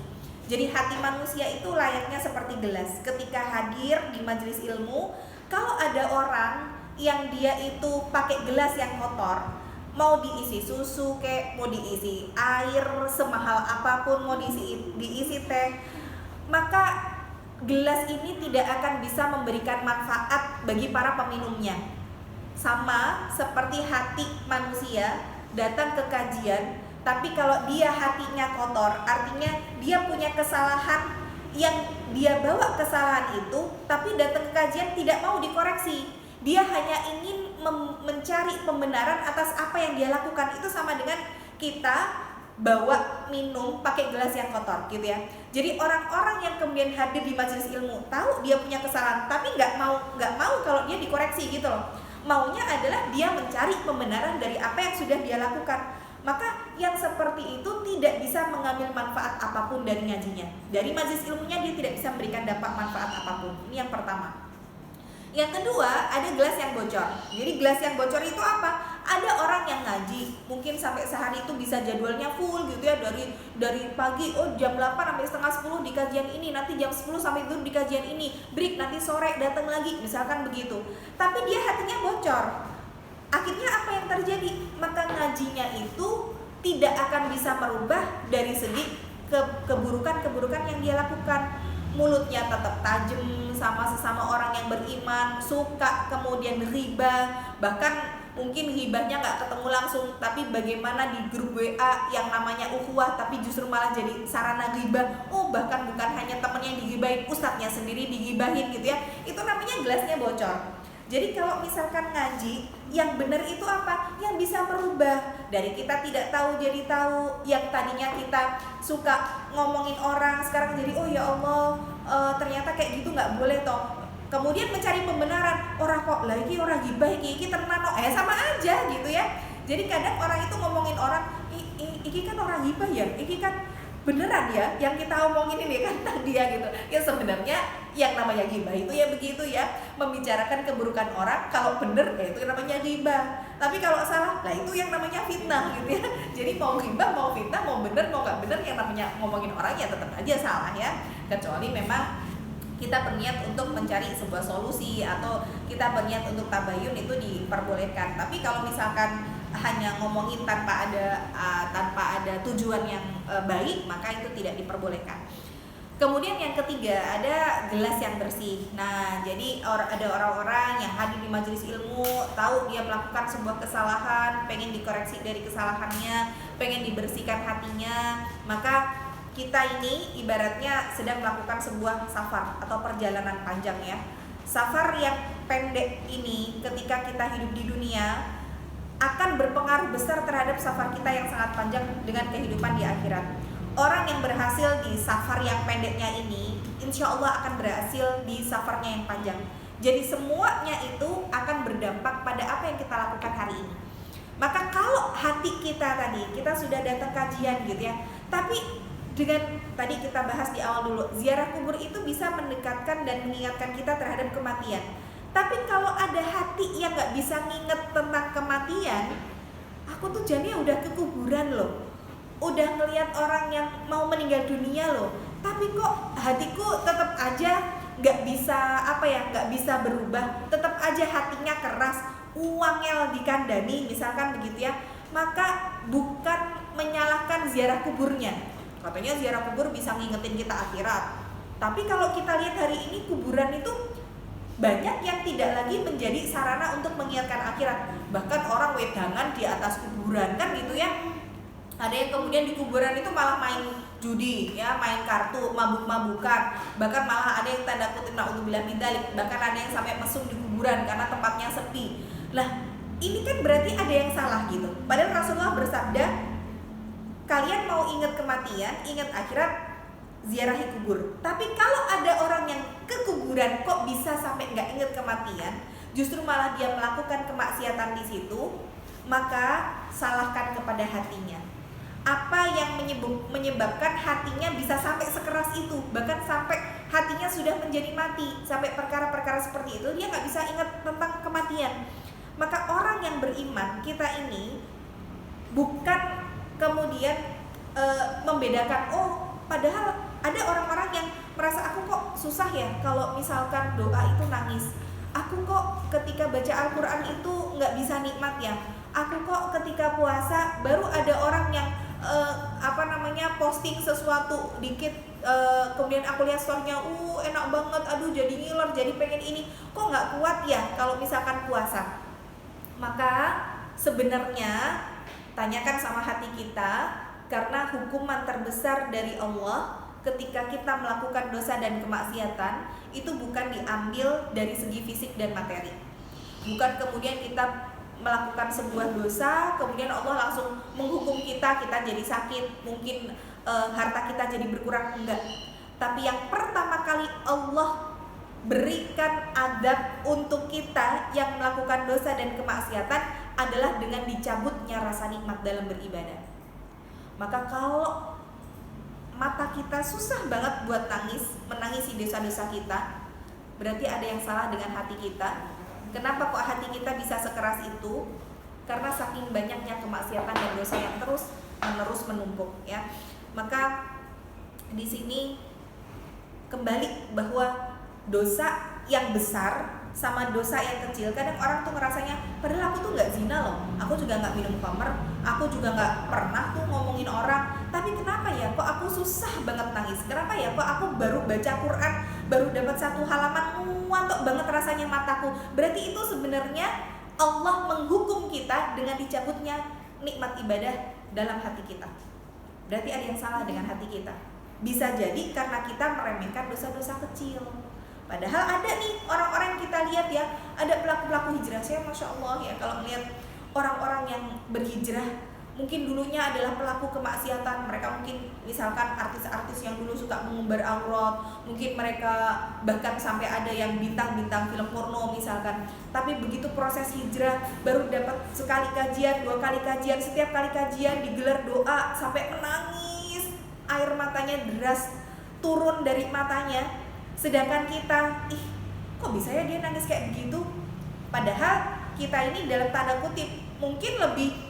Jadi hati manusia itu layaknya seperti gelas. Ketika hadir di majelis ilmu, kalau ada orang yang dia itu pakai gelas yang kotor, mau diisi susu kek, mau diisi air semahal apapun, mau diisi teh, maka gelas ini tidak akan bisa memberikan manfaat bagi para peminumnya. Sama seperti hati manusia datang ke kajian, tapi kalau dia hatinya kotor, artinya dia punya kesalahan yang dia bawa kesalahan itu, tapi datang ke kajian tidak mau dikoreksi. Dia hanya ingin mencari pembenaran atas apa yang dia lakukan. Itu sama dengan kita bawa minum pakai gelas yang kotor gitu ya. Jadi orang-orang yang kemudian hadir di majelis ilmu tahu dia punya kesalahan, tapi nggak mau kalau dia dikoreksi gitu loh. Maunya adalah dia mencari pembenaran dari apa yang sudah dia lakukan. Maka yang seperti itu tidak bisa mengambil manfaat apapun dari ngajinya. Dari majelis ilmunya dia tidak bisa memberikan dampak manfaat apapun. Ini yang pertama. Yang kedua, ada gelas yang bocor. Jadi gelas yang bocor itu apa? Ada orang yang ngaji, mungkin sampai sehari itu bisa jadwalnya full gitu ya, dari pagi jam 8 sampai setengah 10 di kajian ini, nanti jam 10 sampai tidur di kajian ini, break nanti sore datang lagi, misalkan begitu. Tapi dia hatinya bocor. Akhirnya apa yang terjadi? Maka ngajinya itu tidak akan bisa merubah dari segi keburukan-keburukan yang dia lakukan. Mulutnya tetap tajam sama sesama orang yang beriman, suka kemudian ghibah, bahkan mungkin ghibahnya nggak ketemu langsung, tapi bagaimana di grup WA yang namanya ukhuwah, tapi justru malah jadi sarana ghibah. Bahkan bukan hanya temennya yang digibahin, ustadznya sendiri digibahin gitu ya. Itu namanya gelasnya bocor. Jadi kalau misalkan ngaji, yang benar itu apa? Yang bisa merubah. Dari kita tidak tahu jadi tahu. Yang tadinya kita suka ngomongin orang, sekarang jadi ya Allah, ternyata kayak gitu nggak boleh toh. Kemudian mencari pembenaran, orang kok lagi orang gibah iki tenan sama aja gitu ya. Jadi kadang orang itu ngomongin orang, iki kan orang gibah ya, iki kan beneran ya yang kita omongin ini kan tadi ya gitu. Ya sebenarnya yang namanya ghibah itu ya begitu ya, membicarakan keburukan orang. Kalau bener ya itu namanya ghibah, tapi kalau salah lah itu yang namanya fitnah gitu ya. Jadi mau ghibah, mau fitnah, mau bener, mau gak bener, yang namanya ngomongin orang ya tetap aja salah ya. Kecuali memang kita berniat untuk mencari sebuah solusi atau kita berniat untuk tabayun, itu diperbolehkan. Tapi kalau misalkan hanya ngomongin tanpa ada tujuan yang baik, maka itu tidak diperbolehkan. Kemudian yang ketiga, ada gelas yang bersih. Nah, jadi ada orang-orang yang hadir di majelis ilmu, tahu dia melakukan sebuah kesalahan, pengen dikoreksi dari kesalahannya, pengen dibersihkan hatinya, maka kita ini ibaratnya sedang melakukan sebuah safar atau perjalanan panjang ya. Safar yang pendek ini ketika kita hidup di dunia akan berpengaruh besar terhadap safar kita yang sangat panjang dengan kehidupan di akhirat. Orang yang berhasil di safar yang pendeknya ini, insya Allah akan berhasil di safarnya yang panjang. Jadi semuanya itu akan berdampak pada apa yang kita lakukan hari ini. Maka kalau hati kita tadi, kita sudah datang kajian gitu ya, tapi dengan tadi kita bahas di awal dulu, ziarah kubur itu bisa mendekatkan dan mengingatkan kita terhadap kematian. Tapi kalau ada hati yang gak bisa nginget tentang kematian, aku tuh jadinya udah ke kuburan loh, udah ngelihat orang yang mau meninggal dunia loh, tapi kok hatiku tetap aja nggak bisa berubah, tetap aja hatinya keras, uangnya dikandani misalkan begitu ya. Maka bukan menyalahkan ziarah kuburnya, katanya ziarah kubur bisa ngingetin kita akhirat, tapi kalau kita lihat hari ini kuburan itu banyak yang tidak lagi menjadi sarana untuk mengingatkan akhirat, bahkan orang wedangan di atas kuburan kan gitu ya. Ada yang kemudian di kuburan itu malah main judi ya, main kartu, mabuk-mabukan, bahkan malah ada yang tanda kutip naudzubillah min dzalik, bahkan ada yang sampai mesum di kuburan karena tempatnya sepi. Lah, ini kan berarti ada yang salah gitu. Padahal Rasulullah bersabda, kalian mau ingat kematian, ingat akhirat, ziarahi kubur. Tapi kalau ada orang yang ke kuburan kok bisa sampai nggak ingat kematian, justru malah dia melakukan kemaksiatan di situ, maka salahkan kepada hatinya. Apa yang menyebabkan hatinya bisa sampai sekeras itu, bahkan sampai hatinya sudah menjadi mati, sampai perkara-perkara seperti itu dia nggak bisa ingat tentang kematian. Maka orang yang beriman kita ini bukan kemudian membedakan, oh padahal ada orang-orang yang merasa aku kok susah ya kalau misalkan doa itu nangis, aku kok ketika baca Al-Quran itu nggak bisa nikmat ya, aku kok ketika puasa baru ada orang yang posting sesuatu dikit, kemudian aku lihat story-nya, enak banget, aduh jadi ngiler, jadi pengen ini, kok nggak kuat ya kalau misalkan puasa. Maka sebenarnya tanyakan sama hati kita, karena hukuman terbesar dari Allah ketika kita melakukan dosa dan kemaksiatan itu bukan diambil dari segi fisik dan materi, bukan kemudian kita melakukan sebuah dosa kemudian Allah langsung menghukum kita jadi sakit, mungkin harta kita jadi berkurang, enggak. Tapi yang pertama kali Allah berikan adab untuk kita yang melakukan dosa dan kemaksiatan adalah dengan dicabutnya rasa nikmat dalam beribadah. Maka kalau mata kita susah banget buat menangisi dosa-dosa kita, berarti ada yang salah dengan hati kita. Kenapa kok hati kita bisa sekeras itu? Karena saking banyaknya kemaksiatan dan dosa yang terus-menerus menumpuk ya. Maka di sini kembali bahwa dosa yang besar sama dosa yang kecil, kadang orang tuh ngerasanya padahal aku tuh nggak zina loh, aku juga nggak minum khamr, aku juga nggak pernah tuh ngomongin orang, tapi kenapa ya kok aku susah banget nangis, kenapa ya kok aku baru baca Quran, baru dapat 1 halaman ngantuk banget rasanya mataku. Berarti itu sebenarnya Allah menghukum kita dengan dicabutnya nikmat ibadah dalam hati kita. Berarti ada yang salah dengan hati kita. Bisa jadi karena kita meremehkan dosa-dosa kecil. Padahal ada nih orang-orang yang kita lihat ya, ada pelaku-pelaku hijrah. Saya Masya Allah ya kalau melihat orang-orang yang berhijrah, mungkin dulunya adalah pelaku kemaksiatan. Mereka mungkin misalkan artis-artis yang dulu suka mengumbar aurat, mungkin mereka bahkan sampai ada yang bintang-bintang film porno misalkan. Tapi begitu proses hijrah, baru dapat sekali kajian, 2 kali kajian, setiap kali kajian digelar doa sampai menangis, air matanya deras turun dari matanya. Sedangkan kita, kok bisa ya dia nangis kayak begitu? Padahal kita ini dalam tanda kutip mungkin lebih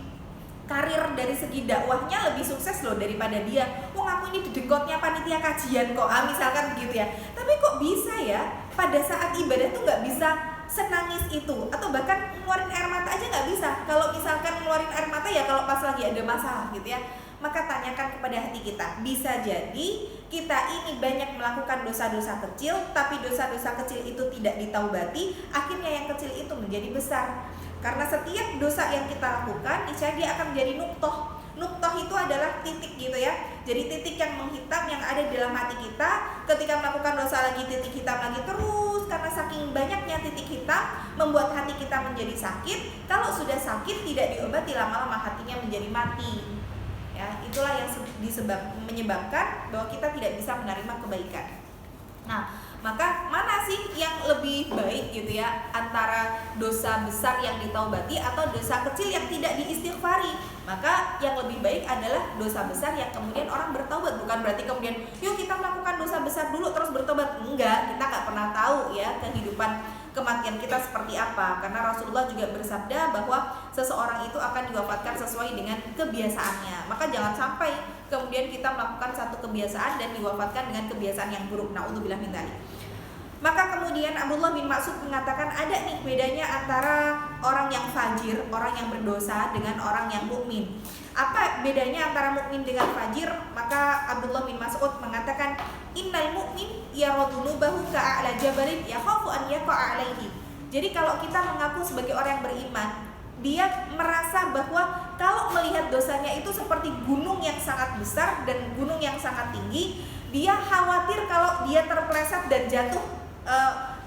karir dari segi dakwahnya lebih sukses loh daripada dia. Aku ini didengkotnya panitia kajian kok, misalkan begitu ya. Tapi kok bisa ya pada saat ibadah tuh nggak bisa senangis itu, atau bahkan ngeluarin air mata aja nggak bisa. Kalau misalkan ngeluarin air mata ya kalau pas lagi ada masalah gitu ya. Maka tanyakan kepada hati kita. Bisa jadi kita ini banyak melakukan dosa-dosa kecil, tapi dosa-dosa kecil itu tidak ditaubati, akhirnya yang kecil itu menjadi besar. Karena setiap dosa yang kita lakukan, niscaya dia akan menjadi nuktoh. Nuktoh itu adalah titik gitu ya. Jadi titik yang menghitam yang ada di dalam hati kita. Ketika melakukan dosa lagi, titik hitam lagi terus. Karena saking banyaknya titik hitam, membuat hati kita menjadi sakit. Kalau sudah sakit, tidak diobati, lama-lama hatinya menjadi mati. Ya, itulah yang menyebabkan bahwa kita tidak bisa menerima kebaikan. Nah, maka mana sih yang lebih baik gitu ya, antara dosa besar yang ditaubati atau dosa kecil yang tidak diistighfari? Maka yang lebih baik adalah dosa besar yang kemudian orang bertaubat. Bukan berarti kemudian yuk kita melakukan dosa besar dulu terus bertobat. Enggak, kita nggak pernah tahu ya kehidupan kematian kita seperti apa. Karena Rasulullah juga bersabda bahwa seseorang itu akan diwafatkan sesuai dengan kebiasaannya. Maka jangan sampai kemudian kita melakukan satu kebiasaan dan diwafatkan dengan kebiasaan yang buruk. Na'udzubillah min dzalik. Maka kemudian Abdullah bin Mas'ud mengatakan ada nih bedanya antara orang yang fajir, orang yang berdosa dengan orang yang mukmin. Apa bedanya antara mukmin dengan fajir? Maka Abdullah bin Mas'ud mengatakan innal mu'min yaradhunubahu ka'ala jabalin yakhafu an yaqa'a alaihi. Jadi kalau kita mengaku sebagai orang yang beriman, dia merasa bahwa kalau melihat dosanya itu seperti gunung yang sangat besar dan gunung yang sangat tinggi, dia khawatir kalau dia terpeleset dan jatuh,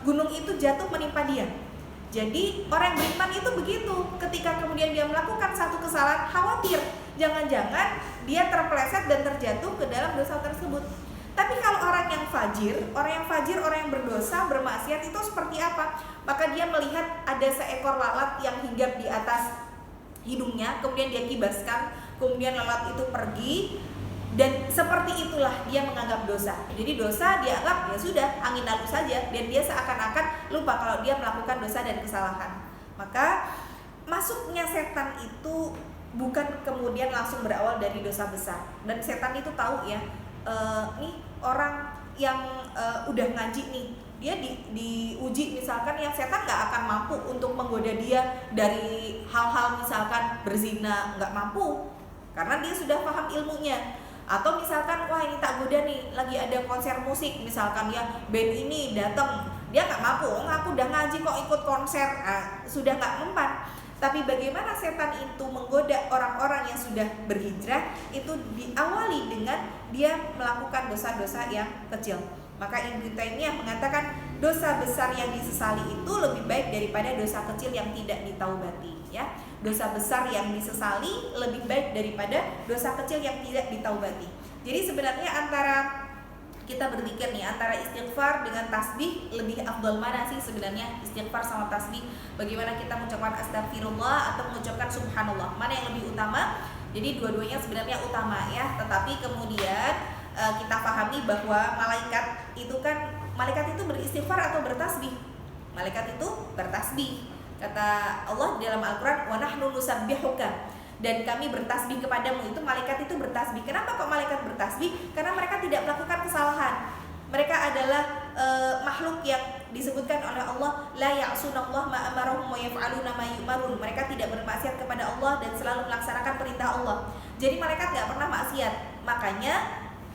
gunung itu jatuh menimpa dia. Jadi orang beriman itu begitu, ketika kemudian dia melakukan satu kesalahan, khawatir jangan-jangan dia terpeleset dan terjatuh ke dalam dosa tersebut. Tapi kalau orang yang fajir, orang yang berdosa, bermaksiat itu seperti apa? Maka dia melihat ada seekor lalat yang hinggap di atas hidungnya, kemudian dia kibaskan, kemudian lalat itu pergi, dan seperti itulah dia menganggap dosa. Jadi dosa dianggap ya sudah angin lalu saja, dan dia seakan-akan lupa kalau dia melakukan dosa dan kesalahan. Maka masuknya setan itu bukan kemudian langsung berawal dari dosa besar. Dan setan itu tahu ya, nih orang yang udah ngaji nih, dia diuji misalkan yang setan nggak akan mampu untuk menggoda dia dari hal-hal misalkan berzina, nggak mampu karena dia sudah paham ilmunya. Atau misalkan wah ini tak goda nih, lagi ada konser musik misalkan ya, band ini datang, dia nggak mampu, aku udah ngaji kok ikut konser, sudah nggak mempan. Tapi bagaimana setan itu menggoda orang-orang yang sudah berhijrah, itu diawali dengan dia melakukan dosa-dosa yang kecil. Maka Ibnu Taimiyah mengatakan dosa besar yang disesali itu lebih baik daripada dosa kecil yang tidak ditaubati ya. Dosa besar yang disesali lebih baik daripada dosa kecil yang tidak ditaubati. Jadi sebenarnya antara kita berzikir nih, antara istighfar dengan tasbih, lebih afdal mana sih sebenarnya, istighfar sama tasbih? Bagaimana kita mengucapkan astagfirullah atau mengucapkan subhanallah, mana yang lebih utama? Jadi dua-duanya sebenarnya utama ya. Tetapi kemudian kita pahami bahwa malaikat itu beristighfar atau bertasbih. Malaikat itu bertasbih. Kata Allah di dalam Al-Quran, wa nahnu nusabbihuka, dan kami bertasbih kepadamu. Itu malaikat itu bertasbih. Kenapa kok malaikat bertasbih? Karena mereka tidak melakukan kesalahan. Mereka adalah makhluk yang disebutkan oleh Allah, la ya'sunallah ma amarahum wa yaf'aluna ma yu'marun. Mereka tidak bermaksiat kepada Allah dan selalu melaksanakan perintah Allah. Jadi malaikat tidak pernah maksiat. Makanya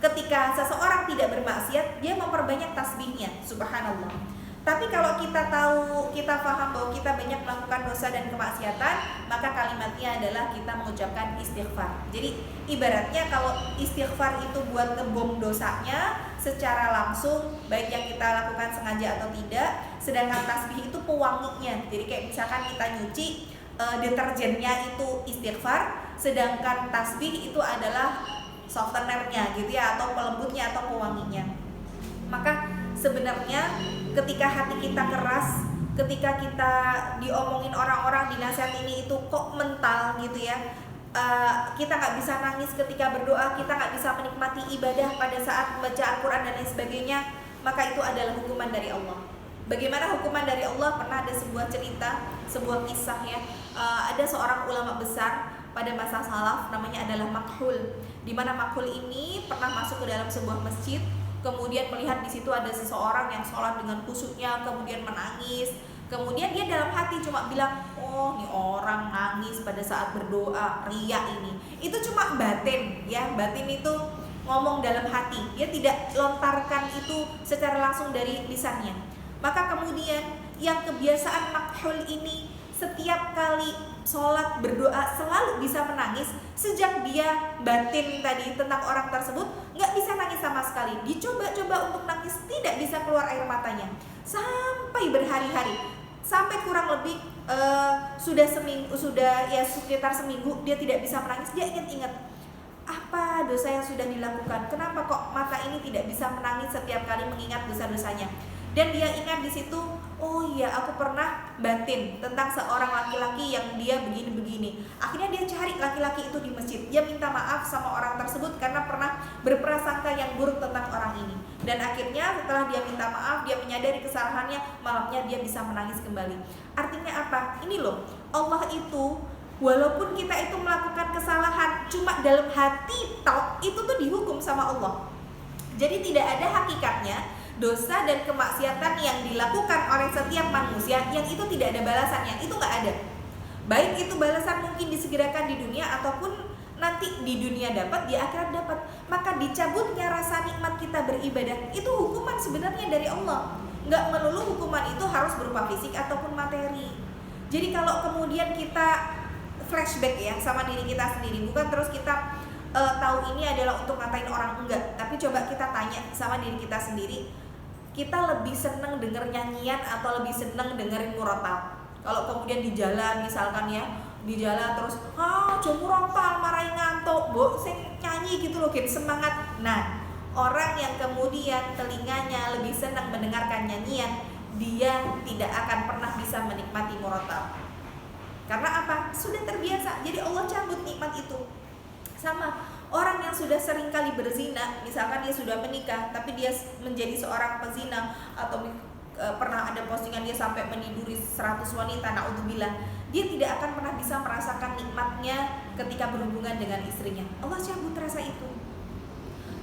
ketika seseorang tidak bermaksiat, dia memperbanyak tasbihnya, subhanallah. Tapi kalau kita tahu, kita paham bahwa kita banyak melakukan dosa dan kemaksiatan, maka kalimatnya adalah kita mengucapkan istighfar. Jadi ibaratnya kalau istighfar itu buat ngebom dosanya secara langsung, baik yang kita lakukan sengaja atau tidak. Sedangkan tasbih itu pewanginya. Jadi kayak misalkan kita nyuci, deterjennya itu istighfar, sedangkan tasbih itu adalah softenernya gitu ya, atau pelembutnya atau pewanginya. Maka sebenarnya ketika hati kita keras, ketika kita diomongin orang-orang, dinasihat ini itu kok mental gitu ya, kita nggak bisa nangis ketika berdoa, kita nggak bisa menikmati ibadah pada saat baca Al-Quran dan lain sebagainya, maka itu adalah hukuman dari Allah. Bagaimana hukuman dari Allah? Pernah ada sebuah cerita, sebuah kisah ya, ada seorang ulama besar pada masa salaf, namanya adalah Makhul. Di mana Makhul ini pernah masuk ke dalam sebuah masjid, kemudian melihat di situ ada seseorang yang sholat dengan khusyuknya, kemudian menangis, Kemudian dia dalam hati cuma bilang, oh ini orang nangis pada saat berdoa, riya ini. Itu cuma batin ya, batin itu ngomong dalam hati. Dia tidak lontarkan itu secara langsung dari lisannya. Maka kemudian yang kebiasaan makhul ini setiap kali sholat berdoa selalu bisa menangis, sejak dia batin tadi tentang orang tersebut nggak bisa nangis sama sekali. Dicoba-coba untuk nangis, tidak bisa keluar air matanya sampai berhari-hari. Sampai kurang lebih sudah ya sekitar seminggu dia tidak bisa menangis. Dia ingat-ingat, apa dosa yang sudah dilakukan, kenapa kok mata ini tidak bisa menangis setiap kali mengingat dosa-dosanya. Dan dia ingat di situ, oh iya aku pernah batin tentang seorang laki-laki yang dia begini-begini. Akhirnya dia cari laki-laki itu di masjid. Dia minta maaf sama orang tersebut karena pernah berprasangka yang buruk tentang orang ini. Dan akhirnya setelah dia minta maaf, dia menyadari kesalahannya, malamnya dia bisa menangis kembali. Artinya apa? Ini loh, Allah itu walaupun kita itu melakukan kesalahan cuma dalam hati tok, itu tuh dihukum sama Allah. Jadi tidak ada hakikatnya dosa dan kemaksiatan yang dilakukan oleh setiap manusia yang itu tidak ada balasannya, itu nggak ada. Baik itu balasan mungkin disegerakan di dunia ataupun nanti di dunia dapat, di akhirat dapat. Maka dicabutnya rasa nikmat kita beribadah itu hukuman sebenarnya dari Allah. Nggak melulu hukuman itu harus berupa fisik ataupun materi. Jadi kalau kemudian kita flashback ya sama diri kita sendiri, bukan terus kita tahu ini adalah untuk ngatain orang, enggak, tapi coba kita tanya sama diri kita sendiri, kita lebih seneng denger nyanyian atau lebih seneng dengerin murotal? Kalau kemudian di jalan misalkan ya, di jalan terus murotal marahin ngantuk, sing nyanyi gitu loh, semangat. Nah, orang yang kemudian telinganya lebih senang mendengarkan nyanyian, dia tidak akan pernah bisa menikmati murotal. Karena apa? Sudah terbiasa. Jadi Allah cabut nikmat itu. Sama orang yang sudah sering kali berzina, misalkan dia sudah menikah tapi dia menjadi seorang pezina, atau pernah ada postingan dia sampai meniduri 100 wanita, naudzubillah, dia tidak akan pernah bisa merasakan nikmatnya ketika berhubungan dengan istrinya. Allah cabut rasa itu.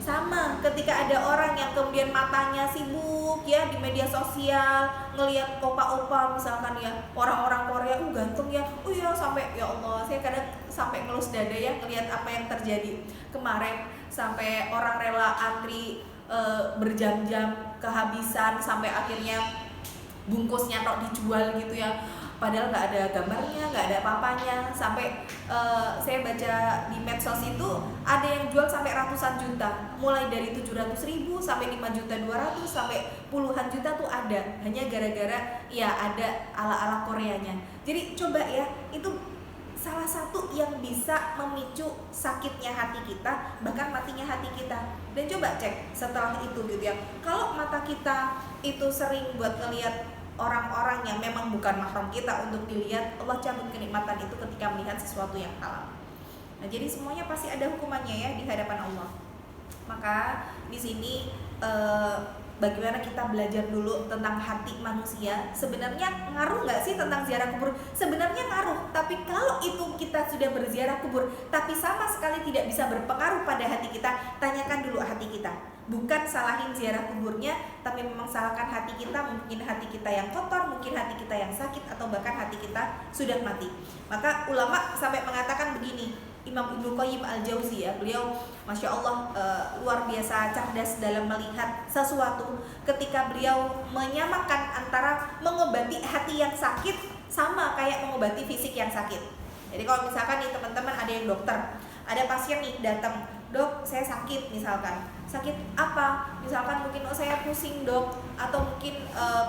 Sama ketika ada orang yang kemudian matanya sibuk ya di media sosial, ngelihat opa-opa misalkan ya, orang-orang Korea ganteng ya, ya sampai ya Allah, saya kadang sampai ngelus dada ya ngelihat apa yang terjadi kemarin, sampai orang rela antri berjam-jam kehabisan, sampai akhirnya bungkusnya tok dijual gitu ya, padahal nggak ada gambarnya, nggak ada apa-apanya. Sampai saya baca di medsos itu ada yang jual sampai ratusan juta, mulai dari 700.000 sampai 5.200.000 sampai puluhan juta tuh ada, hanya gara-gara ya ada ala-ala Koreanya. Jadi coba ya, itu salah satu yang bisa memicu sakitnya hati kita, bahkan matinya hati kita. Dan coba cek setelah itu gitu ya, kalau mata kita itu sering buat ngelihat orang-orang yang memang bukan mahram kita untuk dilihat, Allah cabut kenikmatan itu ketika melihat sesuatu yang halal. Nah, jadi semuanya pasti ada hukumannya ya di hadapan Allah. Maka di sini bagaimana kita belajar dulu tentang hati manusia. Sebenarnya ngaruh nggak sih tentang ziarah kubur? Sebenarnya ngaruh, tapi kalau itu kita sudah berziarah kubur tapi sama sekali tidak bisa berpengaruh pada hati kita, tanyakan dulu hati kita. Bukan salahin ziarah kuburnya, tapi memang salahkan hati kita. Mungkin hati kita yang kotor, mungkin hati kita yang sakit, atau bahkan hati kita sudah mati. Maka ulama sampai mengatakan begini, Imam Ibnu Qayyim Al-Jauzi ya, beliau Masya Allah luar biasa cerdas dalam melihat sesuatu, ketika beliau menyamakan antara mengobati hati yang sakit sama kayak mengobati fisik yang sakit. Jadi kalau misalkan nih teman-teman ada yang dokter, ada pasien nih datang, dok saya sakit misalkan, sakit apa? Misalkan mungkin saya pusing dok, atau mungkin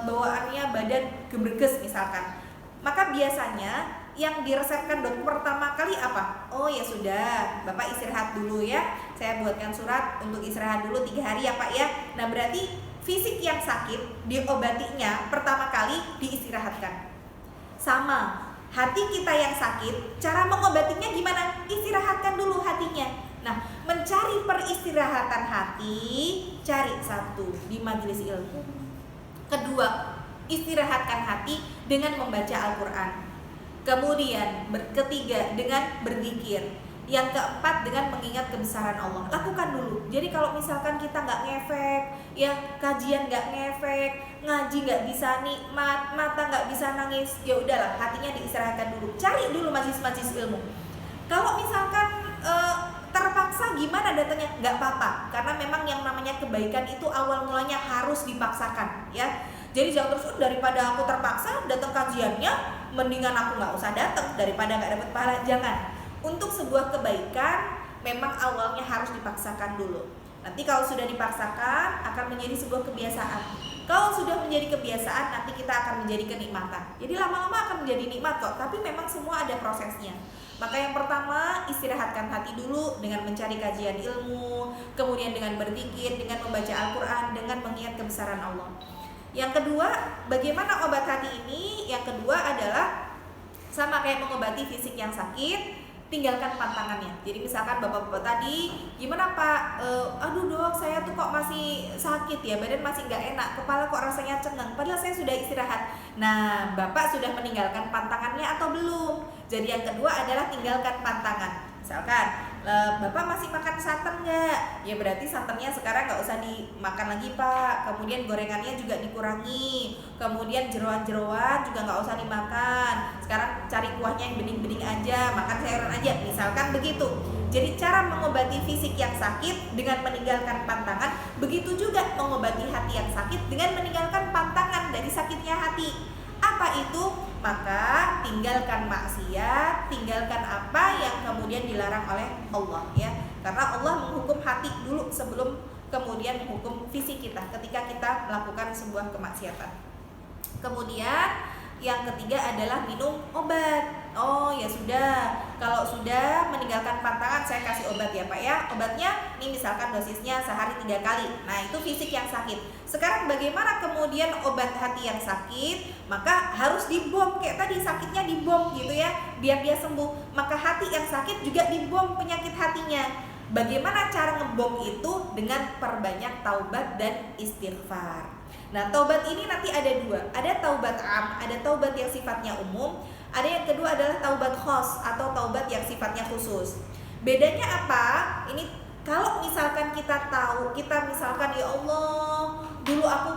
bawaannya badan gemerges misalkan. Maka biasanya yang diresepkan dokter pertama kali apa? Oh ya sudah, Bapak istirahat dulu ya, saya buatkan surat untuk istirahat dulu 3 hari ya Pak ya. Nah berarti fisik yang sakit diobatinya pertama kali diistirahatkan. Sama hati kita yang sakit, cara mengobatinya gimana? Istirahatkan dulu hatinya. Nah mencari peristirahatan hati, cari satu di majelis ilmu. Kedua, istirahatkan hati dengan membaca Al-Quran. Kemudian ketiga dengan berzikir. Yang keempat, dengan mengingat kebesaran Allah. Lakukan dulu. Jadi kalau misalkan kita nggak ngefek, ya kajian nggak ngefek, ngaji nggak bisa nikmat, mata nggak bisa nangis, ya udahlah, hatinya diistirahatkan dulu. Cari dulu majelis-majelis ilmu. Kalau misalkan terpaksa gimana datangnya, nggak apa-apa, karena memang yang namanya kebaikan itu awal mulanya harus dipaksakan, ya. Jadi jangan terus, daripada aku terpaksa datang kajiannya, mendingan aku nggak usah datang daripada nggak dapat pahala. Jangan. Untuk sebuah kebaikan memang awalnya harus dipaksakan dulu. Nanti kalau sudah dipaksakan akan menjadi sebuah kebiasaan. Kalau sudah menjadi kebiasaan, nanti kita akan menjadi kenikmatan. Jadi lama-lama akan menjadi nikmat kok, tapi memang semua ada prosesnya. Maka yang pertama, istirahatkan hati dulu dengan mencari kajian ilmu, kemudian dengan berzikir, dengan membaca Al-Quran, dengan mengingat kebesaran Allah. Yang kedua, bagaimana obat hati ini? Yang kedua adalah sama kayak mengobati fisik yang sakit, tinggalkan pantangannya. Jadi misalkan bapak-bapak tadi, gimana Pak? Aduh dok, saya tuh kok masih sakit ya, badan masih nggak enak, kepala kok rasanya cengang, padahal saya sudah istirahat. Nah, bapak sudah meninggalkan pantangannya atau belum? Jadi yang kedua adalah tinggalkan pantangan. Misalkan bapak masih makan santan nggak? Ya berarti santannya sekarang nggak usah dimakan lagi Pak. Kemudian gorengannya juga dikurangi. Kemudian jeroan-jeroan juga nggak usah dimakan. Sekarang cari kuahnya yang bening-bening aja, makan sayuran aja. Misalkan begitu. Jadi cara mengobati fisik yang sakit dengan meninggalkan pantangan, begitu juga mengobati hati yang sakit dengan meninggalkan pantangan dari sakitnya hati. Apa itu? Maka tinggalkan maksiat, tinggalkan apa yang kemudian dilarang oleh Allah, ya. Karena Allah menghukum hati dulu sebelum kemudian menghukum fisik kita ketika kita melakukan sebuah kemaksiatan. Kemudian yang ketiga adalah minum obat. Oh ya sudah, kalau sudah meninggalkan pantangan saya kasih obat ya Pak ya. Obatnya ini misalkan dosisnya sehari 3 kali. Nah itu fisik yang sakit. Sekarang bagaimana kemudian obat hati yang sakit? Maka harus dibom, kayak tadi sakitnya dibom gitu ya, biar dia sembuh. Maka hati yang sakit juga dibom penyakit hatinya. Bagaimana cara ngebom itu? Dengan perbanyak taubat dan istighfar. Nah taubat ini nanti ada dua, ada taubat am, ada taubat yang sifatnya umum, ada yang kedua adalah taubat khos atau taubat yang sifatnya khusus. Bedanya apa? Ini kalau misalkan kita tahu, kita misalkan ya Allah, dulu aku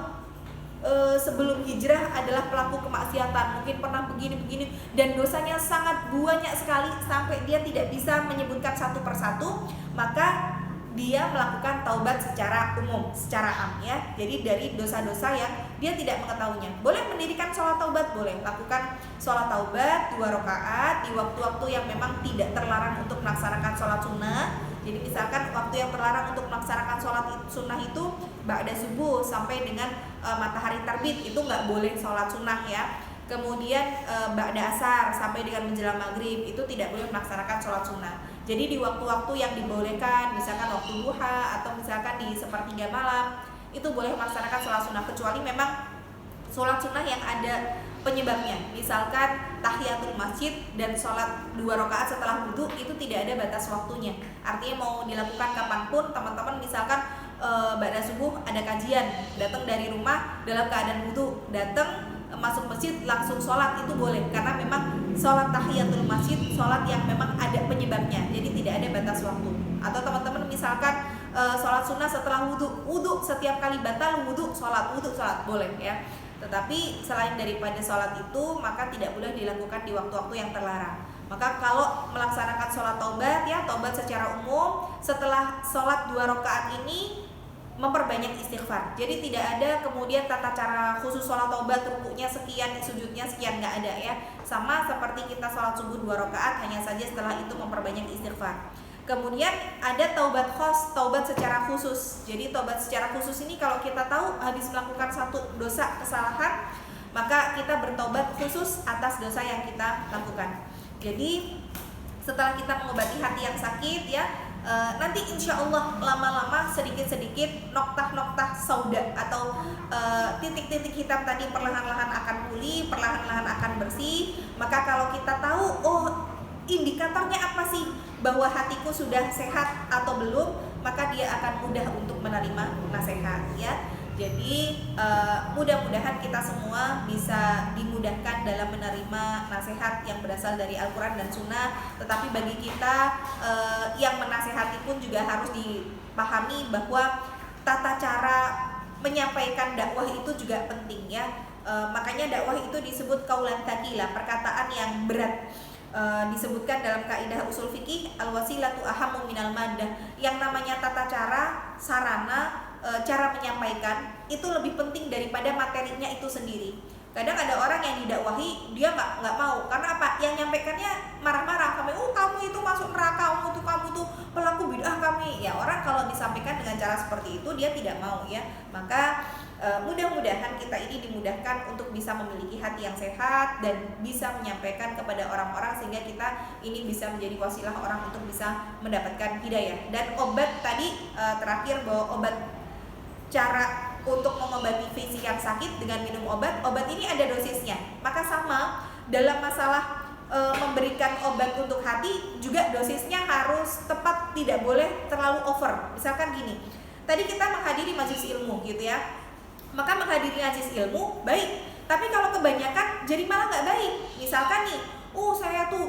sebelum hijrah adalah pelaku kemaksiatan, mungkin pernah begini-begini dan dosanya sangat banyak sekali sampai dia tidak bisa menyebutkan satu persatu, maka dia melakukan taubat secara umum, secara am ya. Jadi dari dosa-dosa yang dia tidak mengetahuinya. Boleh mendirikan sholat taubat, boleh lakukan sholat taubat 2 rakaat di waktu-waktu yang memang tidak terlarang untuk melaksanakan sholat sunnah. Jadi misalkan waktu yang terlarang untuk melaksanakan sholat sunnah itu ba'da subuh sampai dengan matahari terbit, itu nggak boleh sholat sunnah ya. Kemudian ba'da asar sampai dengan menjelang maghrib itu tidak boleh melaksanakan sholat sunnah. Jadi di waktu-waktu yang dibolehkan, misalkan waktu duha atau misalkan di sepertiga malam, itu boleh melaksanakan sholat sunnah, kecuali memang sholat sunnah yang ada penyebabnya. Misalkan tahiyatul masjid dan sholat 2 rakaat setelah wudhu itu tidak ada batas waktunya. Artinya mau dilakukan kapanpun, teman-teman misalkan ba'da subuh ada kajian, datang dari rumah dalam keadaan wudhu, datang masuk masjid langsung sholat itu boleh, karena memang sholat tahiyatul masjid sholat yang memang ada penyebabnya, jadi tidak ada batas waktu. Atau teman-teman misalkan sholat sunnah setelah wudhu setiap kali batal wudhu sholat boleh ya. Tetapi selain daripada sholat itu maka tidak boleh dilakukan di waktu-waktu yang terlarang. Maka kalau melaksanakan sholat taubat ya, taubat secara umum, setelah sholat 2 rakaat ini memperbanyak istighfar. Jadi tidak ada kemudian tata cara khusus sholat taubat, rukuknya sekian, sujudnya sekian, nggak ada ya. Sama seperti kita sholat subuh 2 rakaat, hanya saja setelah itu memperbanyak istighfar. Kemudian ada taubat khos, taubat secara khusus. Jadi taubat secara khusus ini kalau kita tahu habis melakukan satu dosa kesalahan, maka kita bertaubat khusus atas dosa yang kita lakukan. Jadi setelah kita mengobati hati yang sakit ya, nanti insya Allah lama-lama sedikit-sedikit noktah-noktah sauda atau titik-titik hitam tadi perlahan-lahan akan pulih, perlahan-lahan akan bersih. Maka kalau kita tahu, oh indikatornya apa sih bahwa hatiku sudah sehat atau belum, maka dia akan mudah untuk menerima nasihat ya. Jadi mudah-mudahan kita semua bisa dimudahkan dalam menerima nasihat yang berasal dari Al-Quran dan Sunnah. Tetapi bagi kita yang menasehati pun juga harus dipahami bahwa tata cara menyampaikan dakwah itu juga penting ya. Makanya dakwah itu disebut qaulan tsaqila, perkataan yang berat. Disebutkan dalam kaidah usul fikih al-wasilatu ahammu minal maddah. Yang namanya tata cara, sarana, cara menyampaikan itu lebih penting daripada materinya itu sendiri. Kadang ada orang yang didakwahi dia nggak mau, karena apa? Yang nyampaikannya marah-marah, kamu itu masuk neraka, kamu tuh pelaku bid'ah kami. Ya orang kalau disampaikan dengan cara seperti itu dia tidak mau ya. Maka mudah-mudahan kita ini dimudahkan untuk bisa memiliki hati yang sehat dan bisa menyampaikan kepada orang-orang sehingga kita ini bisa menjadi wasilah orang untuk bisa mendapatkan hidayah. Dan obat tadi terakhir bahwa obat, cara untuk mengobati fisik yang sakit dengan minum obat ini ada dosisnya. Maka sama dalam masalah memberikan obat untuk hati juga dosisnya harus tepat, tidak boleh terlalu over. Misalkan gini, tadi kita menghadiri majelis ilmu gitu ya, maka menghadiri majelis ilmu baik, tapi kalau kebanyakan jadi malah nggak baik. Misalkan nih, saya tuh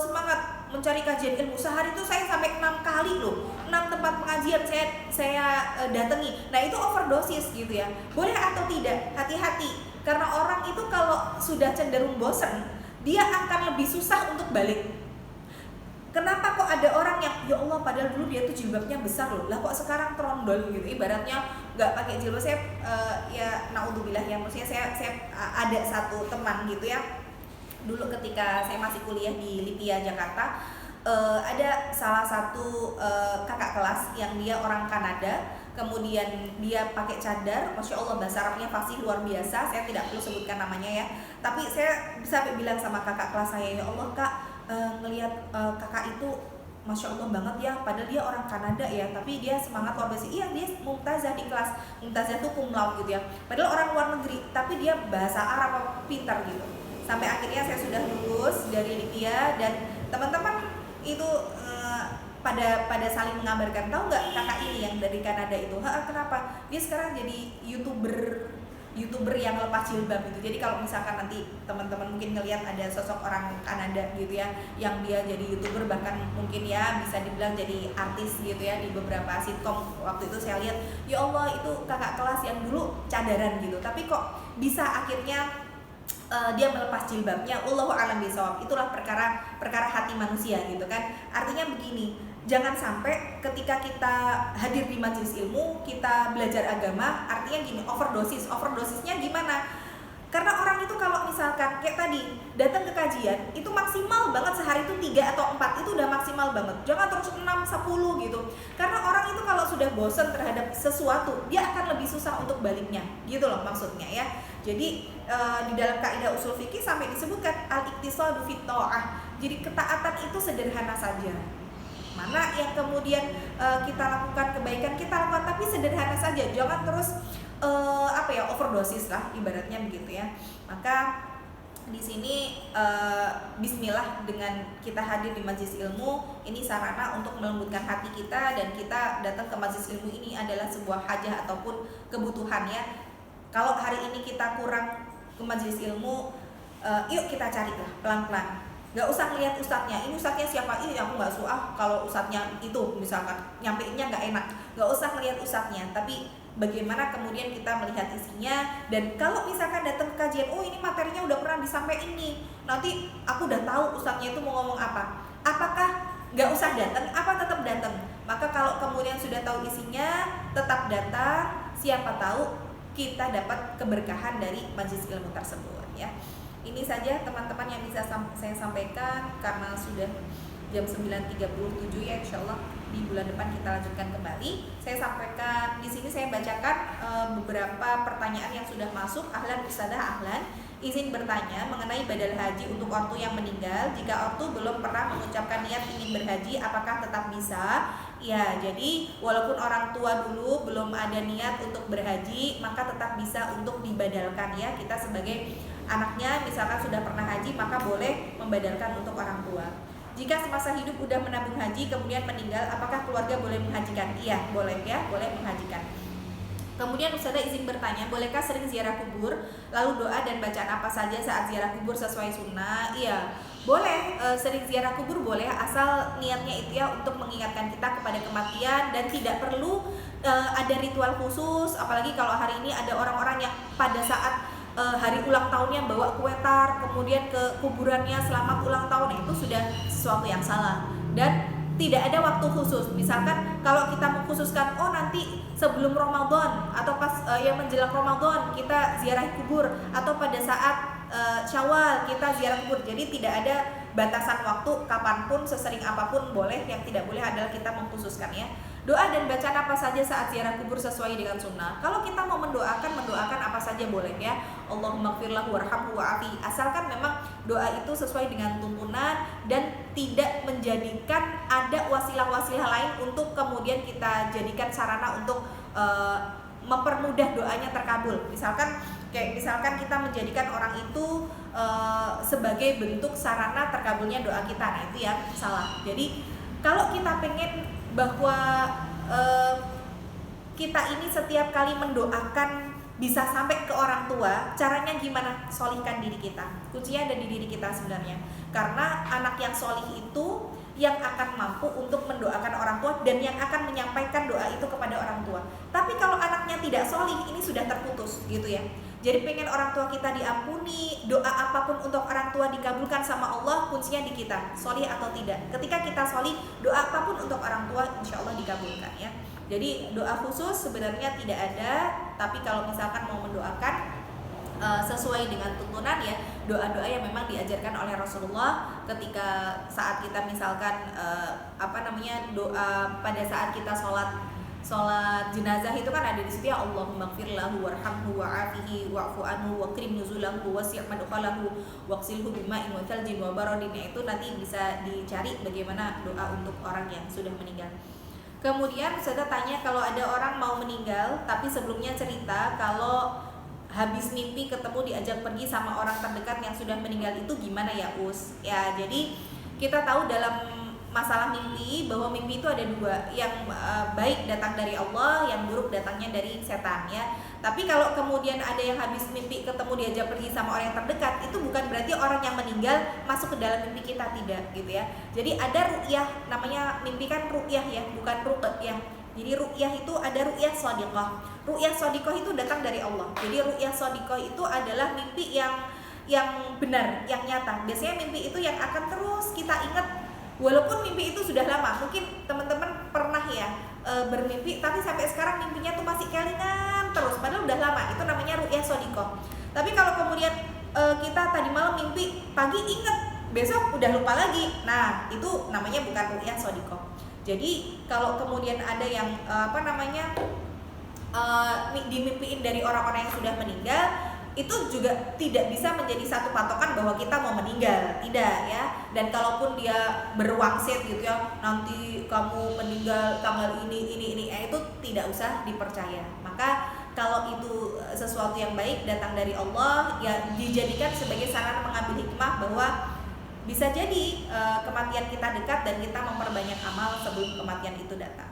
semangat mencari kajian ilmu, sehari itu saya sampai 6 kali loh, 6 tempat pengajian saya datangi. Nah itu overdosis gitu ya. Boleh atau tidak? Hati-hati, karena orang itu kalau sudah cenderung bosen, dia akan lebih susah untuk balik. Kenapa kok ada orang yang ya Allah padahal dulu dia tuh jilbabnya besar loh, lah kok sekarang trondol gitu, ibaratnya nggak pakai jilbab. Saya ya naudzubillah ya, maksudnya saya ada satu teman gitu ya, dulu ketika saya masih kuliah di Lipia Jakarta, ada salah satu kakak kelas yang dia orang Kanada, kemudian dia pakai cadar, masya Allah bahasa Arabnya fasih luar biasa. Saya tidak perlu sebutkan namanya ya, tapi saya bisa bilang sama kakak kelas saya, ya Allah kak, ngelihat kakak itu masya Allah banget ya, padahal dia orang Kanada ya, tapi dia semangat luar biasa. Iya, dia mumtazah di kelas, mumtazah tuh cum laude gitu ya, padahal orang luar negeri, tapi dia bahasa Arab pintar gitu. Sampai akhirnya saya sudah lulus dari Lipia dan teman-teman itu pada saling mengabarkan, tahu nggak kakak ini yang dari Kanada itu, kenapa dia sekarang jadi youtuber yang lepas jilbab gitu. Jadi kalau misalkan nanti teman-teman mungkin ngelihat ada sosok orang Kanada gitu ya, yang dia jadi youtuber, bahkan mungkin ya bisa dibilang jadi artis gitu ya di beberapa sitkom. Waktu itu saya lihat, ya Allah itu kakak kelas yang dulu cadaran gitu, tapi kok bisa akhirnya dia melepas jilbabnya. Allahu a'lam bishawab. Itulah perkara hati manusia gitu kan. Artinya begini, jangan sampai ketika kita hadir di majelis ilmu, kita belajar agama, artinya gini, overdosisnya gimana? Karena orang itu kalau misalkan kayak tadi datang ke kajian itu maksimal banget sehari itu 3 atau 4 itu udah maksimal banget. Jangan terus 6, 10 gitu. Karena orang itu kalau sudah bosan terhadap sesuatu, dia akan lebih susah untuk baliknya. Gitu loh maksudnya ya. Jadi di dalam kaidah usul fikih sampai disebutkan al-iqtisadu fit ta'ah. Jadi ketaatan itu sederhana saja. Mana yang kemudian kita lakukan kebaikan, kita lakukan tapi sederhana saja. Jangan terus overdosis lah ibaratnya begitu ya. Maka di sini bismillah dengan kita hadir di majelis ilmu ini sarana untuk melembutkan hati kita, dan kita datang ke majelis ilmu ini adalah sebuah hajah ataupun kebutuhan ya. Kalau hari ini kita kurang ke majelis ilmu, yuk kita carilah pelan-pelan. Gak usah ngelihat ustadznya, ini ustadznya siapa, ini aku gak suka kalau ustadznya itu misalkan nyampeinnya gak enak. Gak usah ngelihat ustadznya, tapi bagaimana kemudian kita melihat isinya. Dan kalau misalkan datang ke kajian, ini materinya udah pernah disampaikan nih, nanti aku udah tahu ustadznya itu mau ngomong apa, apakah gak usah datang, apa tetap datang? Maka kalau kemudian sudah tahu isinya, tetap datang. Siapa tahu kita dapat keberkahan dari majelis ilmu tersebut ya. Ini saja teman-teman yang bisa saya sampaikan, karena sudah jam 9.37 ya, insyaallah di bulan depan kita lanjutkan kembali. Saya sampaikan di sini, saya bacakan beberapa pertanyaan yang sudah masuk. Ahlan ustadzah, ahlan. Izin bertanya mengenai badal haji untuk ortu yang meninggal. Jika ortu belum pernah mengucapkan niat ingin berhaji, apakah tetap bisa? Ya, jadi walaupun orang tua dulu belum ada niat untuk berhaji, maka tetap bisa untuk dibadalkan ya. Kita sebagai anaknya misalkan sudah pernah haji, maka boleh membadalkan untuk orang tua. Jika semasa hidup udah menabung haji kemudian meninggal, apakah keluarga boleh menghajikan? Iya, boleh ya, boleh menghajikan. Kemudian Ustazah izin bertanya, bolehkah sering ziarah kubur, lalu doa dan bacaan apa saja saat ziarah kubur sesuai sunnah? Iya, boleh, sering ziarah kubur boleh, asal niatnya itu ya untuk mengingatkan kita kepada kematian dan tidak perlu ada ritual khusus. Apalagi kalau hari ini ada orang-orang yang pada saat hari ulang tahunnya bawa kue tar, kemudian ke kuburannya selamat ulang tahun, itu sudah sesuatu yang salah dan tidak ada waktu khusus. Misalkan kalau kita mengkhususkan, oh nanti sebelum Ramadan atau pas yang menjelang Ramadan kita ziarah kubur, atau pada saat Syawal kita ziarah kubur. Jadi tidak ada batasan waktu, kapanpun sesering apapun boleh. Yang tidak boleh adalah kita mengkhususkan ya. Doa dan bacaan apa saja saat ziarah kubur sesuai dengan sunnah. Kalau kita mau mendoakan apa saja boleh ya. Allahumma gfirlahu warhamhu wa'afi. Asalkan memang doa itu sesuai dengan tuntunan dan tidak menjadikan ada wasilah-wasilah lain untuk kemudian kita jadikan sarana untuk mempermudah doanya terkabul. Misalkan kita menjadikan orang itu sebagai bentuk sarana terkabulnya doa kita. Nah, itu yang salah. Jadi kalau kita pengen bahwa kita ini setiap kali mendoakan bisa sampai ke orang tua, caranya gimana? Solihkan diri kita. Kuncinya ada di diri kita sebenarnya. Karena anak yang solih itu yang akan mampu untuk mendoakan orang tua dan yang akan menyampaikan doa itu kepada orang tua. Tapi kalau anaknya tidak solih, ini sudah terputus gitu ya. Jadi pengen orang tua kita diampuni, doa apapun untuk orang tua dikabulkan sama Allah, kuncinya di kita, solih atau tidak. Ketika kita solih, doa apapun untuk orang tua insya Allah dikabulkan ya. Jadi doa khusus sebenarnya tidak ada, tapi kalau misalkan mau mendoakan sesuai dengan tuntunan ya, doa-doa yang memang diajarkan oleh Rasulullah ketika saat kita misalkan doa pada saat kita sholat jenazah itu kan ada di situ ya, Allahumma gfir lahu warhamhu wa'afihi wa'fu anhu wakrim nuzulahu wasi' madkhalahu waqsilhu bima'in wa thaljin wa baradin. Itu nanti bisa dicari bagaimana doa untuk orang yang sudah meninggal. Kemudian saya tanya, kalau ada orang mau meninggal tapi sebelumnya cerita kalau habis mimpi ketemu diajak pergi sama orang terdekat yang sudah meninggal, itu gimana ya Us? Ya, jadi kita tahu dalam masalah mimpi bahwa mimpi itu ada dua, yang baik datang dari Allah, yang buruk datangnya dari setan ya. Tapi kalau kemudian ada yang habis mimpi ketemu diajak pergi sama orang yang terdekat, itu bukan berarti orang yang meninggal masuk ke dalam mimpi kita, tidak gitu ya. Jadi ada ru'yah, namanya mimpi kan ru'yah ya, bukan ru'yah. Jadi ru'yah itu ada ru'yah shadiqah. Ru'yah shadiqah itu datang dari Allah. Jadi ru'yah shadiqah itu adalah mimpi yang benar, yang nyata. Biasanya mimpi itu yang akan terus kita ingat walaupun mimpi itu sudah lama. Mungkin teman-teman pernah ya bermimpi tapi sampai sekarang mimpinya tuh masih kelingan terus padahal udah lama. Itu namanya ru'yah shadiqah. Tapi kalau kemudian kita tadi malam mimpi, pagi ingat, besok udah lupa lagi. Nah, itu namanya bukan ru'yah shadiqah. Jadi kalau kemudian ada yang dimimpiin dari orang-orang yang sudah meninggal, itu juga tidak bisa menjadi satu patokan bahwa kita mau meninggal, tidak ya. Dan kalaupun dia berwangsit gitu ya, nanti kamu meninggal tanggal ini itu tidak usah dipercaya. Maka kalau itu sesuatu yang baik datang dari Allah, ya dijadikan sebagai sarana mengambil hikmah bahwa bisa jadi kematian kita dekat dan kita memperbanyak amal sebelum kematian itu datang.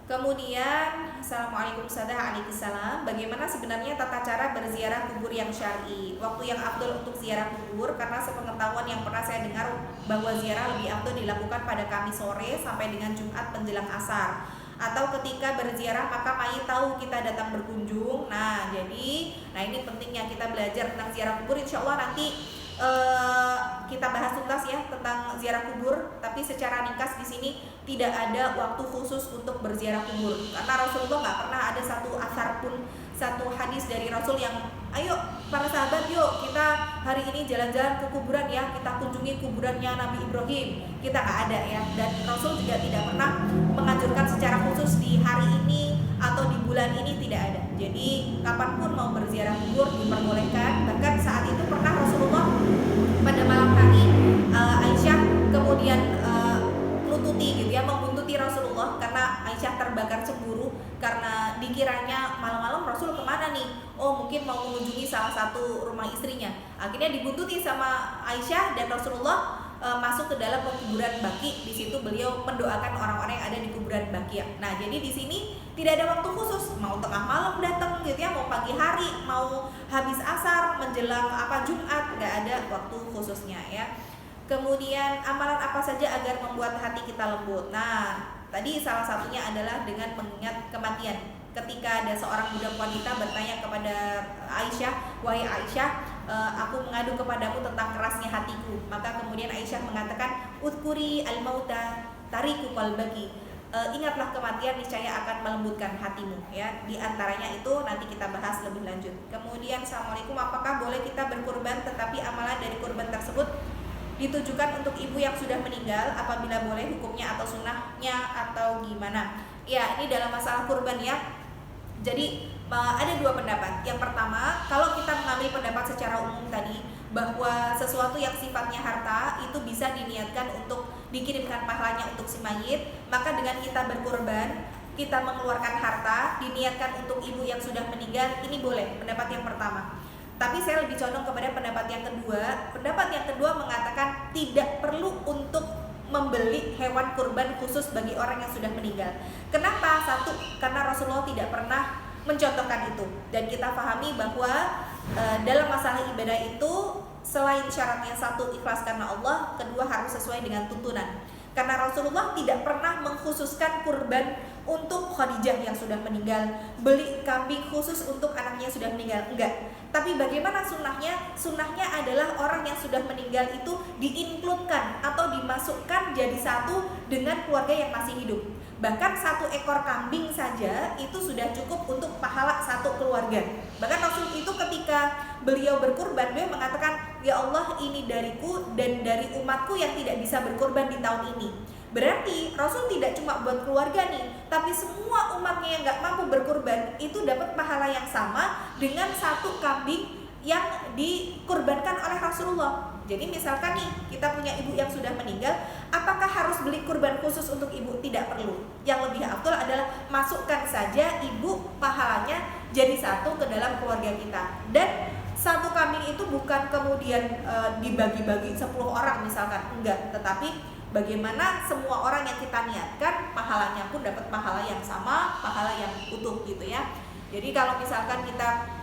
Kemudian, Assalamualaikum Waalaikumsalam. Bagaimana sebenarnya tata cara berziarah kubur yang syar'i? Waktu yang afdol untuk ziarah kubur, karena sepengetahuan yang pernah saya dengar bahwa ziarah lebih afdol dilakukan pada Kamis sore sampai dengan Jumat menjelang asar. Atau ketika berziarah maka mayit tahu kita datang berkunjung. Nah ini pentingnya kita belajar tentang ziarah kubur. Insya Allah nanti kita bahas tuntas ya tentang ziarah kubur, tapi secara ringkas di sini tidak ada waktu khusus untuk berziarah kubur karena Rasulullah nggak pernah ada satu asar pun, satu hadis dari Rasul yang ayo para sahabat yuk kita hari ini jalan-jalan ke kuburan ya, kita kunjungi kuburannya Nabi Ibrahim. Kita nggak ada ya, dan Rasul juga tidak pernah menganjurkan secara khusus di hari ini atau di bulan ini, tidak ada. Jadi kapanpun mau berziarah kubur diperbolehkan. Bahkan saat itu pernah Rasulullah pada malam hari Aisyah kemudian menututi gitu ya, membuntuti Rasulullah karena Aisyah terbakar cemburu karena dikiranya malam-malam Rasul kemana nih? Oh mungkin mau mengunjungi salah satu rumah istrinya. Akhirnya dibuntuti sama Aisyah dan Rasulullah masuk ke dalam kuburan Baqi. Di situ beliau mendoakan orang-orang yang ada di kuburan Baqi. Nah, jadi di sini tidak ada waktu khusus, mau tengah malam datang gitu ya, mau pagi hari, mau habis asar, menjelang Jumat, nggak ada waktu khususnya ya. Kemudian amalan apa saja agar membuat hati kita lembut. Nah, tadi salah satunya adalah dengan mengingat kematian. Ketika ada seorang budak wanita bertanya kepada Aisyah, "Wahai Aisyah, aku mengadu kepadamu tentang kerasnya hatiku." Maka kemudian Aisyah mengatakan, "Udhkuri al-mauta tariku qalbaki." Ingatlah kematian, niscaya akan melembutkan hatimu ya. Di antaranya itu nanti kita bahas lebih lanjut. Kemudian, Assalamualaikum, apakah boleh kita berkurban tetapi amalan dari kurban tersebut ditujukan untuk ibu yang sudah meninggal? Apabila boleh, hukumnya atau sunnahnya atau gimana? Ya, ini dalam masalah kurban ya. Jadi ada dua pendapat. Yang pertama, kalau kita mengambil pendapat secara umum tadi bahwa sesuatu yang sifatnya harta itu bisa diniatkan untuk dikirimkan pahalanya untuk si mayit, maka dengan kita berkurban, kita mengeluarkan harta diniatkan untuk ibu yang sudah meninggal, ini boleh. Pendapat yang pertama. Tapi saya lebih condong kepada pendapat yang kedua. Pendapat yang kedua mengatakan tidak perlu untuk membeli hewan kurban khusus bagi orang yang sudah meninggal. Kenapa? Satu, karena Rasulullah tidak pernah mencontohkan itu. Dan kita pahami bahwa dalam masalah ibadah itu selain syaratnya satu, ikhlas karena Allah, kedua harus sesuai dengan tuntunan. Karena Rasulullah tidak pernah mengkhususkan kurban untuk Khadijah yang sudah meninggal, beli kambing khusus untuk anaknya yang sudah meninggal, enggak. Tapi bagaimana sunnahnya? Sunnahnya adalah orang yang sudah meninggal itu diinkludkan atau dimasukkan jadi satu dengan keluarga yang masih hidup. Bahkan 1 ekor kambing saja itu sudah cukup untuk pahala satu keluarga. Bahkan Rasul itu ketika beliau berkurban, beliau mengatakan, "Ya Allah, ini dariku dan dari umatku yang tidak bisa berkurban di tahun ini." Berarti Rasul tidak cuma buat keluarga nih, tapi semua umatnya yang gak mampu berkurban itu dapat pahala yang sama dengan 1 kambing yang dikurbankan oleh Rasulullah. Jadi misalkan nih, kita punya ibu yang sudah meninggal, apakah harus beli kurban khusus untuk ibu? Tidak perlu. Yang lebih afdal adalah masukkan saja ibu pahalanya jadi satu ke dalam keluarga kita. Dan 1 kambing itu bukan kemudian dibagi-bagi 10 orang misalkan, enggak, tetapi bagaimana semua orang yang kita niatkan pahalanya pun dapat pahala yang sama, pahala yang utuh gitu ya. Jadi kalau misalkan kita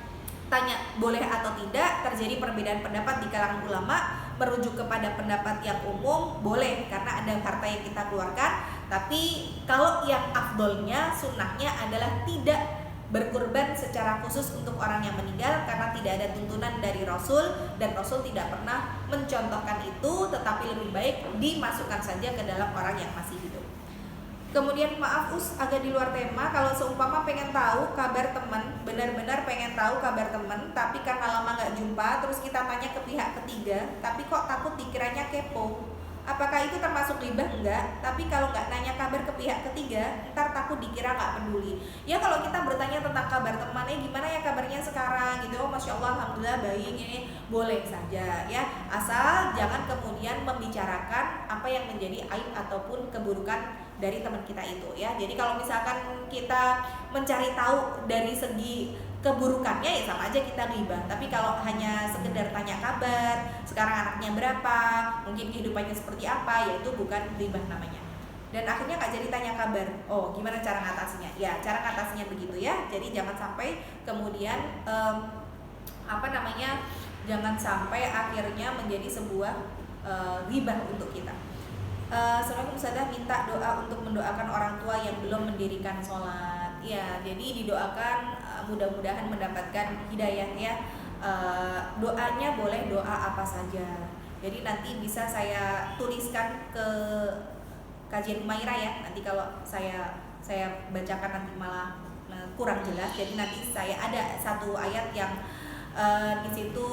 tanya boleh atau tidak, terjadi perbedaan pendapat di kalangan ulama, merujuk kepada pendapat yang umum boleh karena ada harta yang kita keluarkan. Tapi kalau yang afdolnya, sunnahnya adalah tidak berkurban secara khusus untuk orang yang meninggal karena tidak ada tuntunan dari Rasul dan Rasul tidak pernah mencontohkan itu, tetapi lebih baik dimasukkan saja ke dalam orang yang masih hidup. Kemudian maaf agak di luar tema, kalau seumpama pengen tahu kabar teman, benar-benar pengen tahu kabar teman, tapi karena lama nggak jumpa, terus kita tanya ke pihak ketiga, tapi kok takut dikiranya kepo. Apakah itu termasuk ghibah? Enggak. Tapi kalau nggak nanya kabar ke pihak ketiga, ntar takut dikira nggak peduli. Ya kalau kita bertanya tentang kabar temannya, gimana ya kabarnya sekarang gitu, oh masya Allah, alhamdulillah baik, ini boleh saja ya, asal jangan kemudian membicarakan apa yang menjadi aib ataupun keburukan dari teman kita itu ya. Jadi kalau misalkan kita mencari tahu dari segi keburukannya ya sama aja kita ghibah. Tapi kalau hanya sekedar tanya kabar, sekarang anaknya berapa, mungkin kehidupannya seperti apa, ya itu bukan ghibah namanya. Dan akhirnya Kak jadi tanya kabar, oh gimana cara ngatasinya? Ya cara ngatasinya begitu ya. Jadi jangan sampai kemudian jangan sampai akhirnya menjadi sebuah ghibah untuk kita. Assalamualaikum Ustazah, minta doa untuk mendoakan orang tua yang belum mendirikan sholat. Ya, jadi didoakan mudah-mudahan mendapatkan hidayah ya. Doanya boleh doa apa saja. Jadi nanti bisa saya tuliskan ke kajian Humaira ya. Nanti kalau saya bacakan nanti malah kurang jelas. Jadi nanti saya ada satu ayat yang di situ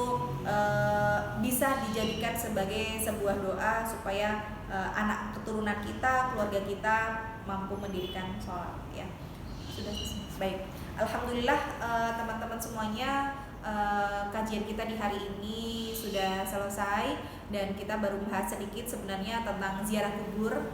bisa dijadikan sebagai sebuah doa supaya anak keturunan kita, keluarga kita mampu mendirikan sholat ya. Sudah baik. Alhamdulillah teman-teman semuanya, kajian kita di hari ini sudah selesai dan kita baru bahas sedikit sebenarnya tentang ziarah kubur,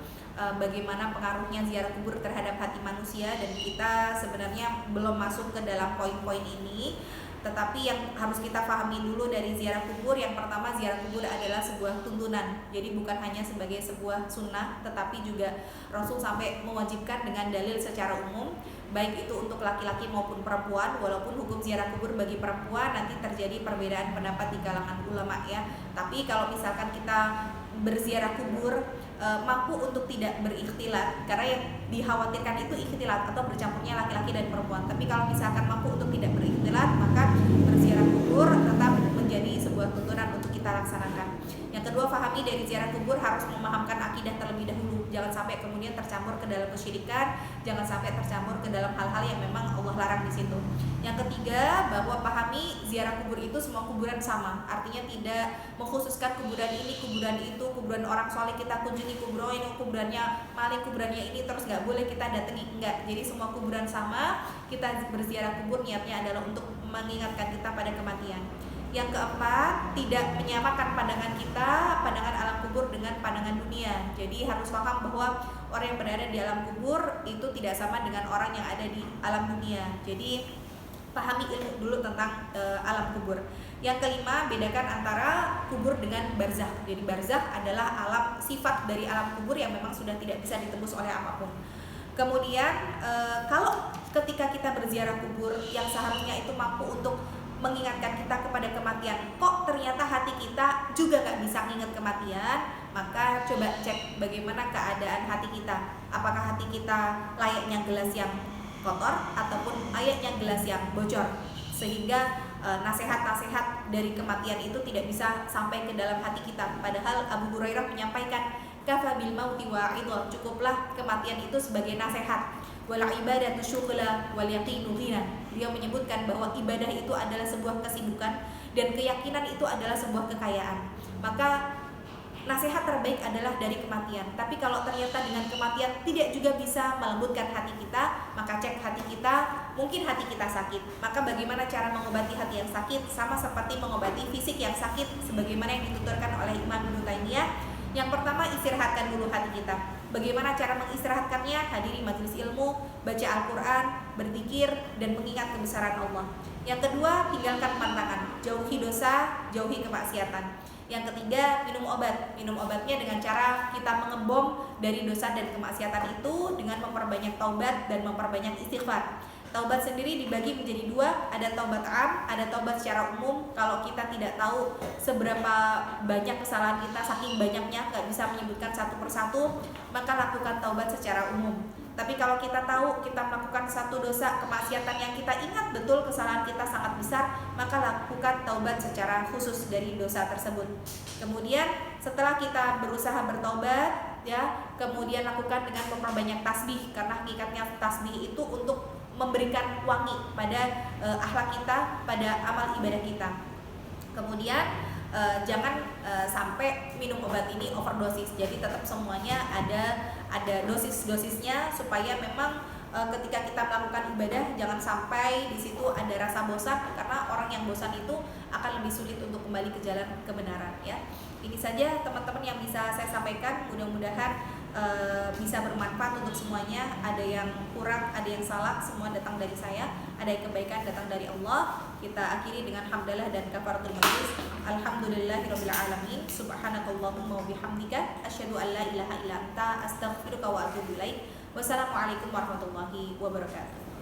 bagaimana pengaruhnya ziarah kubur terhadap hati manusia, dan kita sebenarnya belum masuk ke dalam poin-poin ini. Tetapi yang harus kita pahami dulu dari ziarah kubur, yang pertama ziarah kubur adalah sebuah tuntunan. Jadi bukan hanya sebagai sebuah sunnah, tetapi juga Rasul sampai mewajibkan dengan dalil secara umum, baik itu untuk laki-laki maupun perempuan. Walaupun hukum ziarah kubur bagi perempuan nanti terjadi perbedaan pendapat di kalangan ulama ya. Tapi kalau misalkan kita berziarah kubur mampu untuk tidak berikhtilat, karena yang dikhawatirkan itu ikhtilat atau bercampurnya laki-laki dan perempuan. Tapi kalau misalkan mampu untuk tidak berikhtilat, maka berziarah kubur tetap menjadi sebuah tuntunan untuk kita laksanakan. Yang kedua, pahami dari ziarah kubur harus memahamkan akidah terlebih dahulu. Jangan sampai kemudian tercampur ke dalam kesyirikan, jangan sampai tercampur ke dalam hal-hal yang memang Allah larang di situ. Yang ketiga, bahwa pahami ziarah kubur itu semua kuburan sama. Artinya tidak mengkhususkan kuburan ini, kuburan itu, kuburan orang soleh kita kunjungi, kuburan ini, kuburannya maling, kuburannya ini terus nggak boleh kita datangi, enggak. Jadi semua kuburan sama. Kita berziarah kubur niatnya adalah untuk mengingatkan kita pada kematian. Yang keempat, tidak menyamakan pandangan kita, pandangan alam kubur dengan pandangan dunia. Jadi harus paham bahwa orang yang berada di alam kubur itu tidak sama dengan orang yang ada di alam dunia. Jadi pahami ilmu dulu tentang alam kubur. Yang kelima, bedakan antara kubur dengan barzakh. Jadi barzakh adalah alam sifat dari alam kubur yang memang sudah tidak bisa ditembus oleh apapun. Kemudian kalau ketika kita berziarah kubur yang seharusnya itu mampu untuk mengingatkan kita kepada kematian, kok ternyata hati kita juga gak bisa mengingat kematian, maka coba cek bagaimana keadaan hati kita. Apakah hati kita layaknya gelas yang kotor ataupun layaknya gelas yang bocor, sehingga nasihat-nasihat dari kematian itu tidak bisa sampai ke dalam hati kita. Padahal Abu Hurairah menyampaikan, kafa bil mauti wa'idhah, cukuplah kematian itu sebagai nasihat. Wal ibadatu syughla wal yaqinu ghina. Dia menyebutkan bahwa ibadah itu adalah sebuah kesibukan dan keyakinan itu adalah sebuah kekayaan. Maka nasihat terbaik adalah dari kematian. Tapi kalau ternyata dengan kematian tidak juga bisa melembutkan hati kita, maka cek hati kita, mungkin hati kita sakit. Maka bagaimana cara mengobati hati yang sakit? Sama seperti mengobati fisik yang sakit, sebagaimana yang dituturkan oleh Imam Ibnu Taimiyah. Yang pertama, istirahatkan dulu hati kita. Bagaimana cara mengistirahatkannya? Hadiri majelis ilmu, baca Al-Quran, berzikir, dan mengingat kebesaran Allah. Yang kedua, tinggalkan pantangan, jauhi dosa, jauhi kemaksiatan. Yang ketiga, minum obat. Minum obatnya dengan cara kita mengebom dari dosa dan kemaksiatan itu dengan memperbanyak taubat dan memperbanyak istighfar. Taubat sendiri dibagi menjadi dua, ada taubat am, ada taubat secara umum. Kalau kita tidak tahu seberapa banyak kesalahan kita, saking banyaknya nggak bisa menyebutkan satu persatu, maka lakukan taubat secara umum. Tapi kalau kita tahu kita melakukan satu dosa kemaksiatan yang kita ingat betul kesalahan kita sangat besar, maka lakukan taubat secara khusus dari dosa tersebut. Kemudian setelah kita berusaha bertaubat, ya, kemudian lakukan dengan memperbanyak tasbih, karena hakikatnya tasbih itu untuk memberikan wangi pada akhlak kita, pada amal ibadah kita. Kemudian jangan sampai minum obat ini overdosis. Jadi tetap semuanya ada dosis-dosisnya supaya memang ketika kita melakukan ibadah jangan sampai di situ ada rasa bosan, karena orang yang bosan itu akan lebih sulit untuk kembali ke jalan kebenaran ya. Ini saja teman-teman yang bisa saya sampaikan, mudah-mudahan bisa bermanfaat untuk semuanya. Ada yang kurang, ada yang salah, semua datang dari saya. Ada yang kebaikan datang dari Allah. Kita akhiri dengan hamdalah dan kafaratul majlis. Alhamdulillahirabbil alamin. Subhanakallahumma wa bihamdika asyhadu an la ilaha illa anta astaghfiruka wa atubu ilaik. Wassalamualaikum warahmatullahi wabarakatuh.